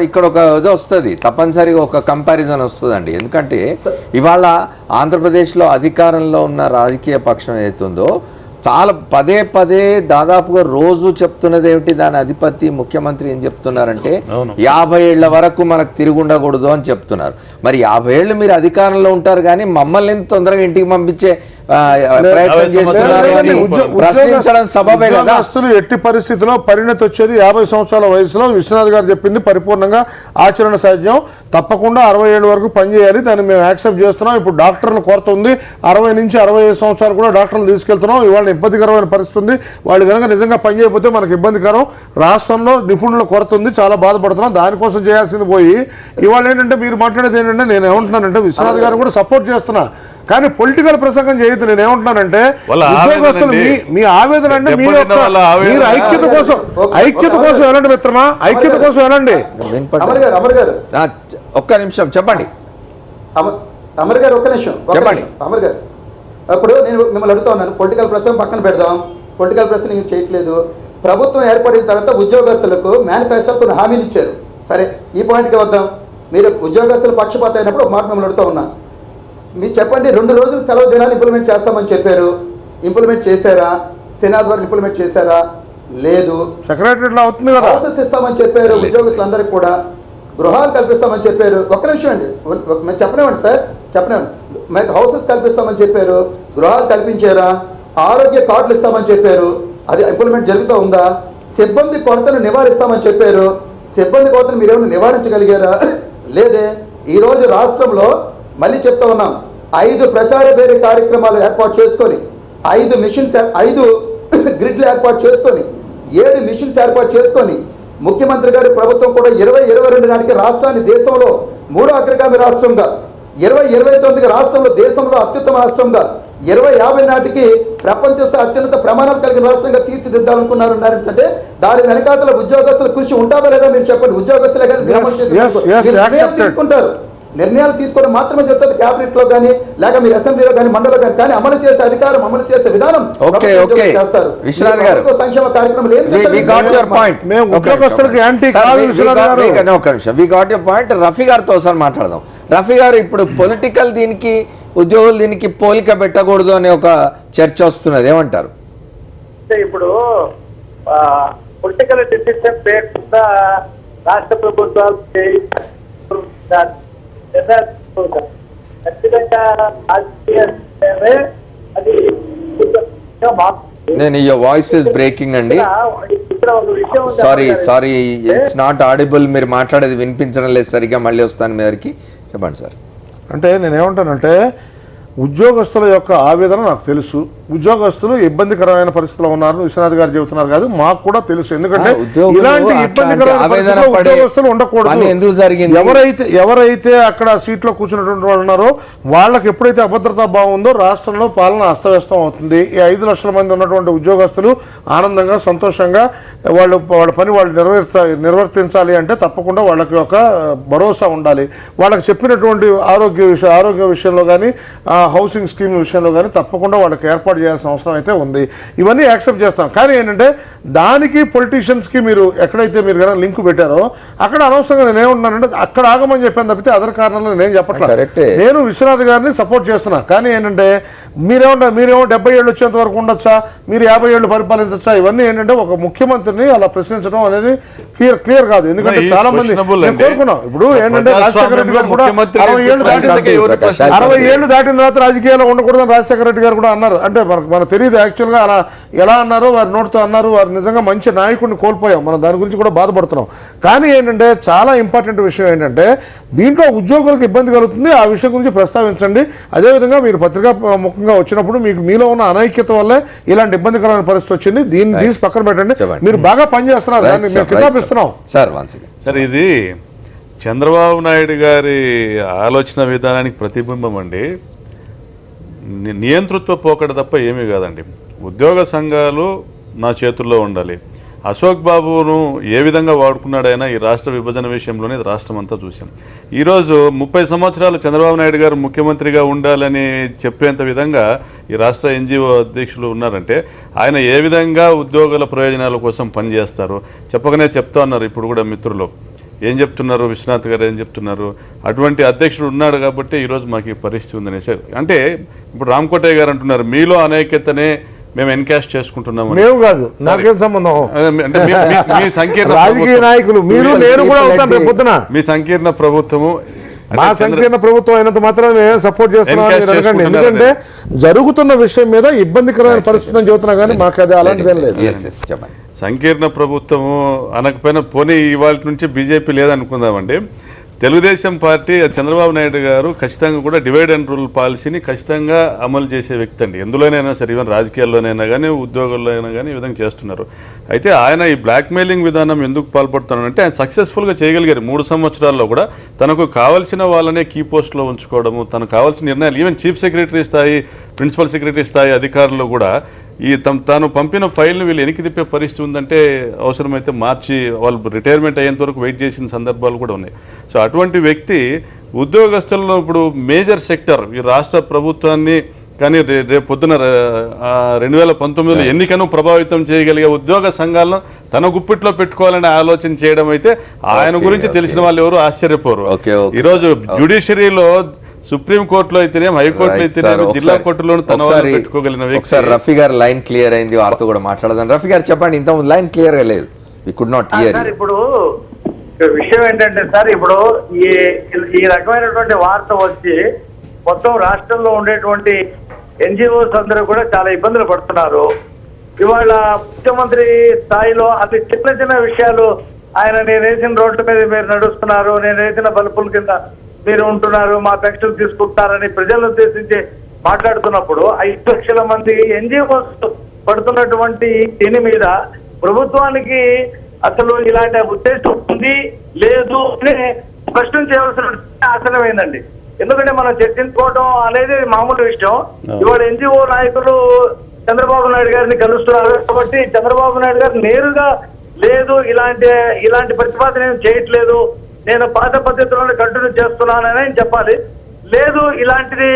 ఇక్కడ ఒక ఇది వస్తుంది, తప్పనిసరిగా ఒక కంపారిజన్ వస్తుందండి. ఎందుకంటే ఇవాళ ఆంధ్రప్రదేశ్లో అధికారంలో ఉన్న రాజకీయ పక్షం ఏదైతుందో చాలా పదే దాదాపుగా రోజు చెప్తున్నది ఏమిటి, దాని అధిపతి ముఖ్యమంత్రి ఏం చెప్తున్నారంటే 50 ఏళ్ల వరకు మనకు తిరుగుండకూడదు అని చెప్తున్నారు. మరి 50 ఏళ్ళు మీరు అధికారంలో ఉంటారు, కానీ మమ్మల్ని తొందరగా ఇంటికి పంపించే ప్రయత్నం చేస్తున్నారు అని ప్రశ్నించడం సబబే కదా. ఎట్టి పరిస్థితిలో పరిణతి వచ్చేది 50 సంవత్సరాల వయసులో. విశ్వనాథ్ గారు చెప్పింది పరిపూర్ణంగా ఆచరణ సాధ్యం. తప్పకుండా 60 ఏళ్ళ వరకు పనిచేయాలి, దాన్ని మేము యాక్సెప్ట్ చేస్తున్నాం. ఇప్పుడు డాక్టర్ల కొరత ఉంది, 60 నుంచి 65 సంవత్సరాలు కూడా డాక్టర్లు తీసుకెళ్తున్నాం. ఇవాళ ఇబ్బందికరమైన పరిస్థితి ఉంది. వాళ్ళు కనుక నిజంగా పనిచేయకపోతే మనకు ఇబ్బందికరం. రాష్ట్రంలో నిపుణుల కొరత ఉంది, చాలా బాధపడుతున్నాం. దానికోసం చేయాల్సింది పోయి ఇవాళ ఏంటంటే మీరు మాట్లాడేది ఏంటంటే, నేను ఏమంటున్నానంటే విశ్వనాథ్ గారు కూడా సపోర్ట్ చేస్తున్నా, కానీ పొలిటికల్ ప్రసంగం చేయొద్దు. నేను ఏమంటున్నానంటే ఉద్యోగస్తులు మీ ఆవేదన అంటే మీరు ఐక్యత కోసం వెళ్ళండి మిత్రమా, ఐక్యత కోసం వెళ్ళండి. అమర్ గారు ఒక్క నిమిషం చెప్పండి. అమర్ గారు ఒక్క నిమిషం చెప్పండి. అమర్ గారు, అప్పుడు నేను మిమ్మల్ని అడుగుతా ఉన్నాను, పొలిటికల్ ప్రసంగం పక్కన పెడదాం, పొలిటికల్ ప్రసంగం ఏం చేయట్లేదు. ప్రభుత్వం ఏర్పడిన తర్వాత ఉద్యోగస్తులకు మేనిఫెస్టో కొన్ని హామీలు ఇచ్చారు. సరే, ఈ పాయింట్కి వద్దాం. మీరు ఉద్యోగస్తులు పక్షపాత అయినప్పుడు ఒక మాట మిమ్మల్ని అడుగుతా ఉన్నా, మీరు చెప్పండి, 2 రోజులు సెలవు దినాలు ఇంప్లిమెంట్ చేస్తామని చెప్పారు, ఇంప్లిమెంట్ చేశారా? సెనార్ ద్వారా ఇంప్లిమెంట్ చేశారా? లేదు. సెక్రటరీలో అవుతుంది కదా. హౌసెస్ ఇస్తామని చెప్పారు ఉద్యోగస్తులందరికీ కూడా, గృహాలు కల్పిస్తామని చెప్పారు. ఒక్క నిమిషం అండి, మేము చెప్పనివ్వండి సార్, చెప్పనివ్వండి. మరి హౌసెస్ కల్పిస్తామని చెప్పారు, గృహాలు కల్పించారా? ఆరోగ్య కార్డులు ఇస్తామని చెప్పారు, అది ఇంప్లిమెంట్ జరుగుతూ ఉందా? సిబ్బంది కొరతను నివారిస్తామని చెప్పారు, సిబ్బంది కొరతను మీరేమైనా నివారించగలిగారా? లేదే. ఈరోజు రాష్ట్రంలో మళ్ళీ చెప్తా ఉన్నాం, 5 ప్రచార వేరే కార్యక్రమాలు ఏర్పాటు చేసుకొని, 5 మిషన్స్, 5 గ్రిడ్లు ఏర్పాటు చేసుకొని, 7 మిషన్స్ ఏర్పాటు చేసుకొని, ముఖ్యమంత్రి గారి ప్రభుత్వం కూడా 2022 నాటికి రాష్ట్రాన్ని దేశంలో 3వ అగ్రగామి రాష్ట్రంగా, 2029 రాష్ట్రంలో దేశంలో అత్యుత్తమ రాష్ట్రంగా, 2050 నాటికి ప్రపంచ అత్యున్నత ప్రమాణాలు కలిగిన రాష్ట్రంగా తీర్చిదిద్దాలనుకున్నారు. అంటే దాని వెనకాతల ఉద్యోగస్తుల కృషి ఉంటుందా లేదా మీరు చెప్పండి. ఉద్యోగస్తులే కానీ తీసుకుంటారు, నిర్ణయాలు తీసుకోవడం మాత్రమే చెప్తుంది క్యాబినెట్ లో కానీ, లేక మీరు అసెంబ్లీలో కానీ, మండలిలో కానీ అమలు చేసే అధికారం, అమలు చేసే విధానం చేస్తారు. విశ్వనాథ్ గారు, సంక్షేమ కార్యక్రమాలు రఫీ గారితో ఒకసారి మాట్లాడదాం. రఫీ గారు, ఇప్పుడు పొలిటికల్ దీనికి ఉద్యోగులు దీనికి పోలిక పెట్టకూడదు అనే ఒక చర్చ వస్తున్నది, ఏమంటారు? ఇప్పుడు పొలిటికల్ డిసిషన్ పేరుకుండా రాష్ట్ర ప్రభుత్వాలు ఖచ్చితంగా అది నేను యువర్ వాయిస్ ఇస్ బ్రేకింగ్ అండి. ఇక్కడ ఒక విషయం ఉంది. Sorry it's not audible. మీరు మాట్లాడేది వినిపించడం లేదు సరిగ్గా. మళ్ళీ వస్తాను మీ దగ్గరికి. చెప్పండి సార్. అంటే నేనేమంటానంటే ఉద్యోగస్తుల యొక్క ఆవేదన నాకు తెలుసు. ఉద్యోగస్తులు ఇబ్బందికరమైన పరిస్థితిలో ఉన్నారు, విశ్వనాథ్ గారు చెబుతున్నారు కాదు, మాకు కూడా తెలుసు. ఎందుకంటే ఇలాంటి ఇబ్బందికరమైన పరిస్థితుల్లో ఉద్యోగస్తులు ఉండకూడదు. ఎందుకు జరిగింది? ఎవరైతే అక్కడ సీట్లో కూర్చున్నటువంటి వాళ్ళు ఉన్నారో వాళ్ళకి ఎప్పుడైతే అభద్రతా భావం ఉందో రాష్ట్రంలో పాలన అస్తవ్యస్తం అవుతుంది. ఈ 5 లక్షల మంది ఉన్నటువంటి ఉద్యోగస్తులు ఆనందంగా సంతోషంగా వాళ్ళ పని వాళ్ళు నిర్వర్తించాలి అంటే తప్పకుండా వాళ్ళకి ఒక భరోసా ఉండాలి. వాళ్ళకి చెప్పినటువంటి ఆరోగ్య విషయంలో కానీ హౌసింగ్ స్కీమ్ విషయంలో కానీ తప్పకుండా వాళ్ళకి ఏర్పాటు చేయాల్సిన అవసరం అయితే ఉంది. ఇవన్నీ యాక్సెప్ట్ చేస్తాం. కానీ ఏంటంటే దానికి పొలిటీషియన్స్కి మీరు ఎక్కడైతే మీరు కనుక లింక్ పెట్టారో అక్కడ అనవసరంగా నేను ఏమంటున్నానంటే అక్కడ ఆగమని చెప్పాను తప్పితే అదర్ కారణాలు నేను చెప్పట్లేదు. నేను విశ్వనాథ్ గారిని సపోర్ట్ చేస్తున్నా. కానీ ఏంటంటే మీరేమో 70 ఏళ్ళు వచ్చేంత వరకు ఉండొచ్చా, మీరు 50 ఏళ్ళు పరిపాలించచ్చా, ఇవన్నీ ఏంటంటే ఒక ముఖ్యమంత్రిని అలా ప్రశ్నించడం అనేది క్లియర్ కాదు. ఎందుకంటే చాలా మంది కోరుకున్నాం. ఇప్పుడు ఏంటంటే రాజశేఖర రెడ్డి గారు కూడా 60 ఏళ్ళు దాటిన తర్వాత రాజకీయాల్లో ఉండకూడదని రాజశేఖర రెడ్డి గారు కూడా అన్నారు. అంటే మనకు తెలియదు యాక్చువల్గా అలా ఎలా అన్నారో వారి నోటితో అన్నారు. వారు నిజంగా మంచి నాయకుడిని కోల్పోయాం, మనం దాని గురించి కూడా బాధపడుతున్నాం. కానీ ఏంటంటే చాలా ఇంపార్టెంట్ విషయం ఏంటంటే దీంట్లో ఉద్యోగులకు ఇబ్బంది కలుగుతుంది, ఆ విషయం గురించి ప్రస్తావించండి. అదేవిధంగా మీరు పత్రికా ముఖ్యంగా వచ్చినప్పుడు మీలో ఉన్న అనైక్యత వల్లే ఇలాంటి ఇబ్బందికరమైన పరిస్థితి వచ్చింది. దీన్ని తీసి పక్కన పెట్టండి. మీరు బాగా పనిచేస్తున్నారు, దాన్ని మేము కితాబిస్తున్నాం సార్. ఇది చంద్రబాబు నాయుడు గారి ఆలోచన విధానానికి ప్రతిబింబం అండి. నియంతృత్వ పోకడ తప్ప ఏమీ కాదండి. ఉద్యోగ సంఘాలు నా చేతుల్లో ఉండాలి. అశోక్ బాబును ఏ విధంగా వాడుకున్నాడైనా ఈ రాష్ట్ర విభజన విషయంలోనే రాష్ట్రం అంతా చూసాం. ఈరోజు 30 సంవత్సరాలు చంద్రబాబు నాయుడు గారు ముఖ్యమంత్రిగా ఉండాలని చెప్పేంత విధంగా ఈ రాష్ట్ర ఎన్జిఓ అధ్యక్షులు ఉన్నారంటే ఆయన ఏ విధంగా ఉద్యోగుల ప్రయోజనాల కోసం పనిచేస్తారు చెప్పగానే చెప్తా ఉన్నారు. ఇప్పుడు కూడా మిత్రులు ఏం చెప్తున్నారు, విశ్వనాథ్ గారు ఏం చెప్తున్నారు, అటువంటి అధ్యక్షుడు ఉన్నాడు కాబట్టి ఈరోజు మాకు ఈ పరిస్థితి ఉందనేసి. అంటే ఇప్పుడు రామకోటయ్య గారు అంటున్నారు మీలో అనైక్యతనే మేము ఎన్కాష్ చేసుకుంటున్నాము. మేము కాదు, నాకేం సంబంధం. అంటే మీ సంకీర్ణ రాజకీయ నాయకులు మీరు నేను కూడా అవుతాను రేపు పొద్దున. మీ సంకీర్ణ ప్రభుత్వము మా సంకీర్ణ ప్రభుత్వం అయినంత మాత్రం సపోర్ట్ చేస్తున్నాను. ఎందుకంటే జరుగుతున్న విషయం మీద ఇబ్బందికరమైన పరిస్థితి చెబుతున్నా కానీ మాకు అది అలాంటిది లేదు. సంకీర్ణ ప్రభుత్వము అనకపోయినా పోనీ ఇవాళ నుంచి బీజేపీ లేదనుకుందామండి. తెలుగుదేశం పార్టీ చంద్రబాబు నాయుడు గారు ఖచ్చితంగా కూడా డివైడ్ అండ్ రూల్ పాలసీని ఖచ్చితంగా అమలు చేసే వ్యక్తి అండి. ఎందులోనైనా సరే, ఈవెన్ రాజకీయాల్లోనైనా కానీ ఉద్యోగాల్లో అయినా కానీ ఈ విధంగా చేస్తున్నారు. అయితే ఆయన ఈ బ్లాక్మెయిలింగ్ విధానం ఎందుకు పాల్పడుతున్నారంటే ఆయన సక్సెస్ఫుల్గా చేయగలిగారు. 3 సంవత్సరాల్లో కూడా తనకు కావాల్సిన వాళ్ళనే కీ పోస్ట్లో ఉంచుకోవడము, తనకు కావాల్సిన నిర్ణయాలు ఈవెన్ చీఫ్ సెక్రటరీ స్థాయి, ప్రిన్సిపల్ సెక్రటరీ స్థాయి అధికారులు కూడా ఈ తాను పంపిన ఫైల్ను వీళ్ళు వెనక్కి తిప్పే పరిస్థితి ఉందంటే అవసరమైతే మార్చి వాళ్ళు రిటైర్మెంట్ అయ్యేంత వరకు వెయిట్ చేసిన సందర్భాలు కూడా ఉన్నాయి. సో అటువంటి వ్యక్తి ఉద్యోగస్తుల్లో ఇప్పుడు మేజర్ సెక్టర్ ఈ రాష్ట్ర ప్రభుత్వాన్ని కానీ రేపు పొద్దున 2019లో ఎన్నికను ప్రభావితం చేయగలిగే ఉద్యోగ సంఘాలను తన గుప్పిట్లో పెట్టుకోవాలని ఆలోచన చేయడం అయితే ఆయన గురించి తెలిసిన వాళ్ళు ఎవరు ఆశ్చర్యపోరు. ఈరోజు జ్యుడిషియరీలో సుప్రీంకోర్టులో అయితేనేం, హైకోర్టులో అయితేనేం, జిల్లా కోర్టులోనూ తన వాళ్ళు పెట్టుకోగలిగిన వ్యక్తి. రఫీ గారు లైన్ క్లియర్ అయింది, వారితో కూడా మాట్లాడదాం. రఫీ గారు చెప్పండి, ఇంత లైన్ క్లియర్ గా లేదు. We could not hear. ఇప్పుడు విషయం ఏంటంటే సార్, ఇప్పుడు ఈ రకమైనటువంటి వార్త వచ్చి మొత్తం రాష్ట్రంలో ఉండేటువంటి ఎన్జిఓస్ అందరూ కూడా చాలా ఇబ్బందులు పడుతున్నారు. ఇవాళ ముఖ్యమంత్రి స్థాయిలో అతి చిన్న విషయాలు ఆయన నేను వేసిన రోడ్ల మీద మీరు నడుస్తున్నారు, నేను వేసిన బల్బుల కింద మీరు ఉంటున్నారు, మా పెన్షన్ తీసుకుంటున్నారని ప్రజలను ఉద్దేశించి మాట్లాడుతున్నప్పుడు 5 లక్షల మంది ఎన్జిఓస్ పడుతున్నటువంటి దీని మీద ప్రభుత్వానికి అసలు ఇలాంటి ఉద్దేశం ఉంది లేదు అని స్పష్టం చేయవలసిన ఆసనమైందండి. ఎందుకంటే మనం చర్చించుకోవడం అనేది మామూలు విషయం. ఇవాళ ఎన్జిఓ నాయకులు చంద్రబాబు నాయుడు గారిని కలుస్తున్నారు కాబట్టి చంద్రబాబు నాయుడు గారు నేరుగా లేదు ఇలాంటి ప్రతిపాదన ఏం చేయట్లేదు, నేను పాత పద్ధతులను కంటిన్యూ చేస్తున్నానని చెప్పాలి. లేదు ఇలాంటిది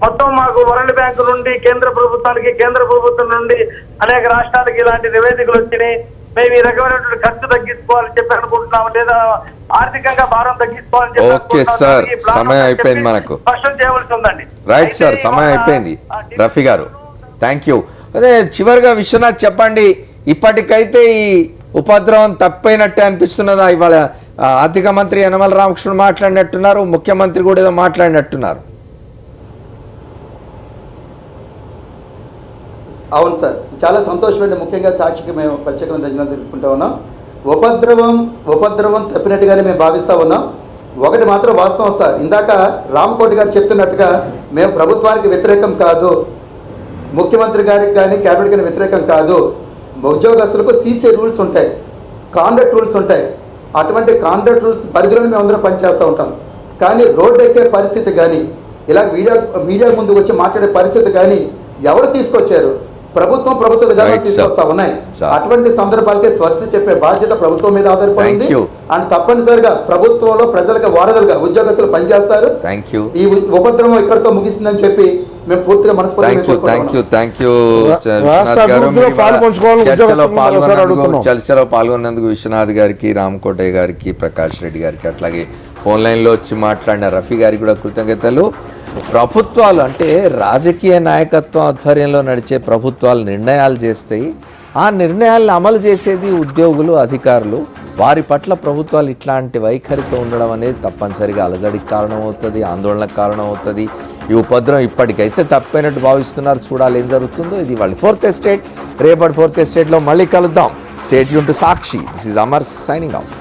మొత్తం మాకు వరల్డ్ బ్యాంకు నుండి కేంద్ర ప్రభుత్వం నుండి అనేక రాష్ట్రాలకి ఇలాంటి నివేదికలు వచ్చినాయి, మేము ఈ రకమైనటువంటి ఖర్చు తగ్గించుకోవాలని చెప్పి అనుకుంటున్నాము, లేదా ఆర్థికంగా భారం తగ్గించుకోవాలని చెప్పి సమయం అయిపోయింది, మనకు స్పష్టం చేయవలసి ఉందండి. రైట్ సార్, సమయం అయిపోయింది. రఫీ గారు థ్యాంక్ యూ. అదే చివరిగా విశ్వనాథ్ చెప్పండి, ఇప్పటికైతే ఈ ఉపద్రవం తప్పైనట్టే అనిపిస్తున్నదా? ఇవాళ ఆర్థిక మంత్రి యనమల రామకృష్ణుడు మాట్లాడినట్టున్నారు, ముఖ్యమంత్రి కూడా ఏదో మాట్లాడినట్టున్నారు. అవును సార్, చాలా సంతోషం అండి. ముఖ్యంగా సాక్షికి మేము ప్రత్యేకమైన ధన్యవాదాలు తెలుపుకుంటా ఉన్నాం. ఉపద్రవం తప్పినట్టుగానే మేము భావిస్తూ ఉన్నాం. ఒకటి మాత్రం వాస్తవం సార్, ఇందాక రామకోటి గారు చెప్తున్నట్టుగా మేము ప్రభుత్వానికి వ్యతిరేకం కాదు, ముఖ్యమంత్రి గారికి కానీ క్యాబినెట్ కానీ వ్యతిరేకం కాదు. ఉద్యోగస్తులకు సీసీ రూల్స్ ఉంటాయి, కాండక్ట్ రూల్స్ ఉంటాయి. అటువంటి కాండక్ట్ రూల్స్ పరిధిలోనే మేము అందరం పనిచేస్తూ ఉంటాం. కానీ రోడ్డు ఎక్కే పరిస్థితి కానీ, ఇలా మీడియా ముందుకు వచ్చి మాట్లాడే పరిస్థితి కానీ ఎవరు తీసుకొచ్చారు? ప్రభుత్వ విధానాలు తీసుకొస్తా ఉన్నాయి. అటువంటి సందర్భాలకే స్వస్తి చెప్పే బాధ్యత ప్రభుత్వం మీద ఆధారపడింది. అండ్ తప్పనిసరిగా ప్రభుత్వంలో ప్రజలకు వారధులుగా ఉద్యోగస్తులు పనిచేస్తారు. ఈ ఉపద్రవం ఇక్కడితో ముగిస్తుందని చెప్పి మేము పూర్తిగా చర్చలో పాల్గొన్నందుకు విశ్వనాథ్ గారికి, రామకోటయ్య గారికి, ప్రకాష్ రెడ్డి గారికి, అట్లాగే ఫోన్ లైన్లో వచ్చి మాట్లాడిన రఫీ గారికి కూడా కృతజ్ఞతలు. ప్రభుత్వాలు అంటే రాజకీయ నాయకత్వం ఆధ్వర్యంలో నడిచే ప్రభుత్వాలు నిర్ణయాలు చేస్తాయి. ఆ నిర్ణయాలను అమలు చేసేది ఉద్యోగులు, అధికారులు. వారి పట్ల ప్రభుత్వాలు ఇట్లాంటి వైఖరితో ఉండడం అనేది తప్పనిసరిగా అలజడికి కారణమవుతుంది, ఆందోళనకు కారణమవుతుంది. ఈ ఉపద్రవం ఇప్పటికైతే తప్పైనట్టు భావిస్తున్నారు. చూడాలి ఏం జరుగుతుందో. ఇది వాళ్ళ 4th ఎస్టేట్. రేపటి 4th ఎస్టేట్లో మళ్ళీ కలుద్దాం. Stay tune to Sakshi. This is Amar signing off.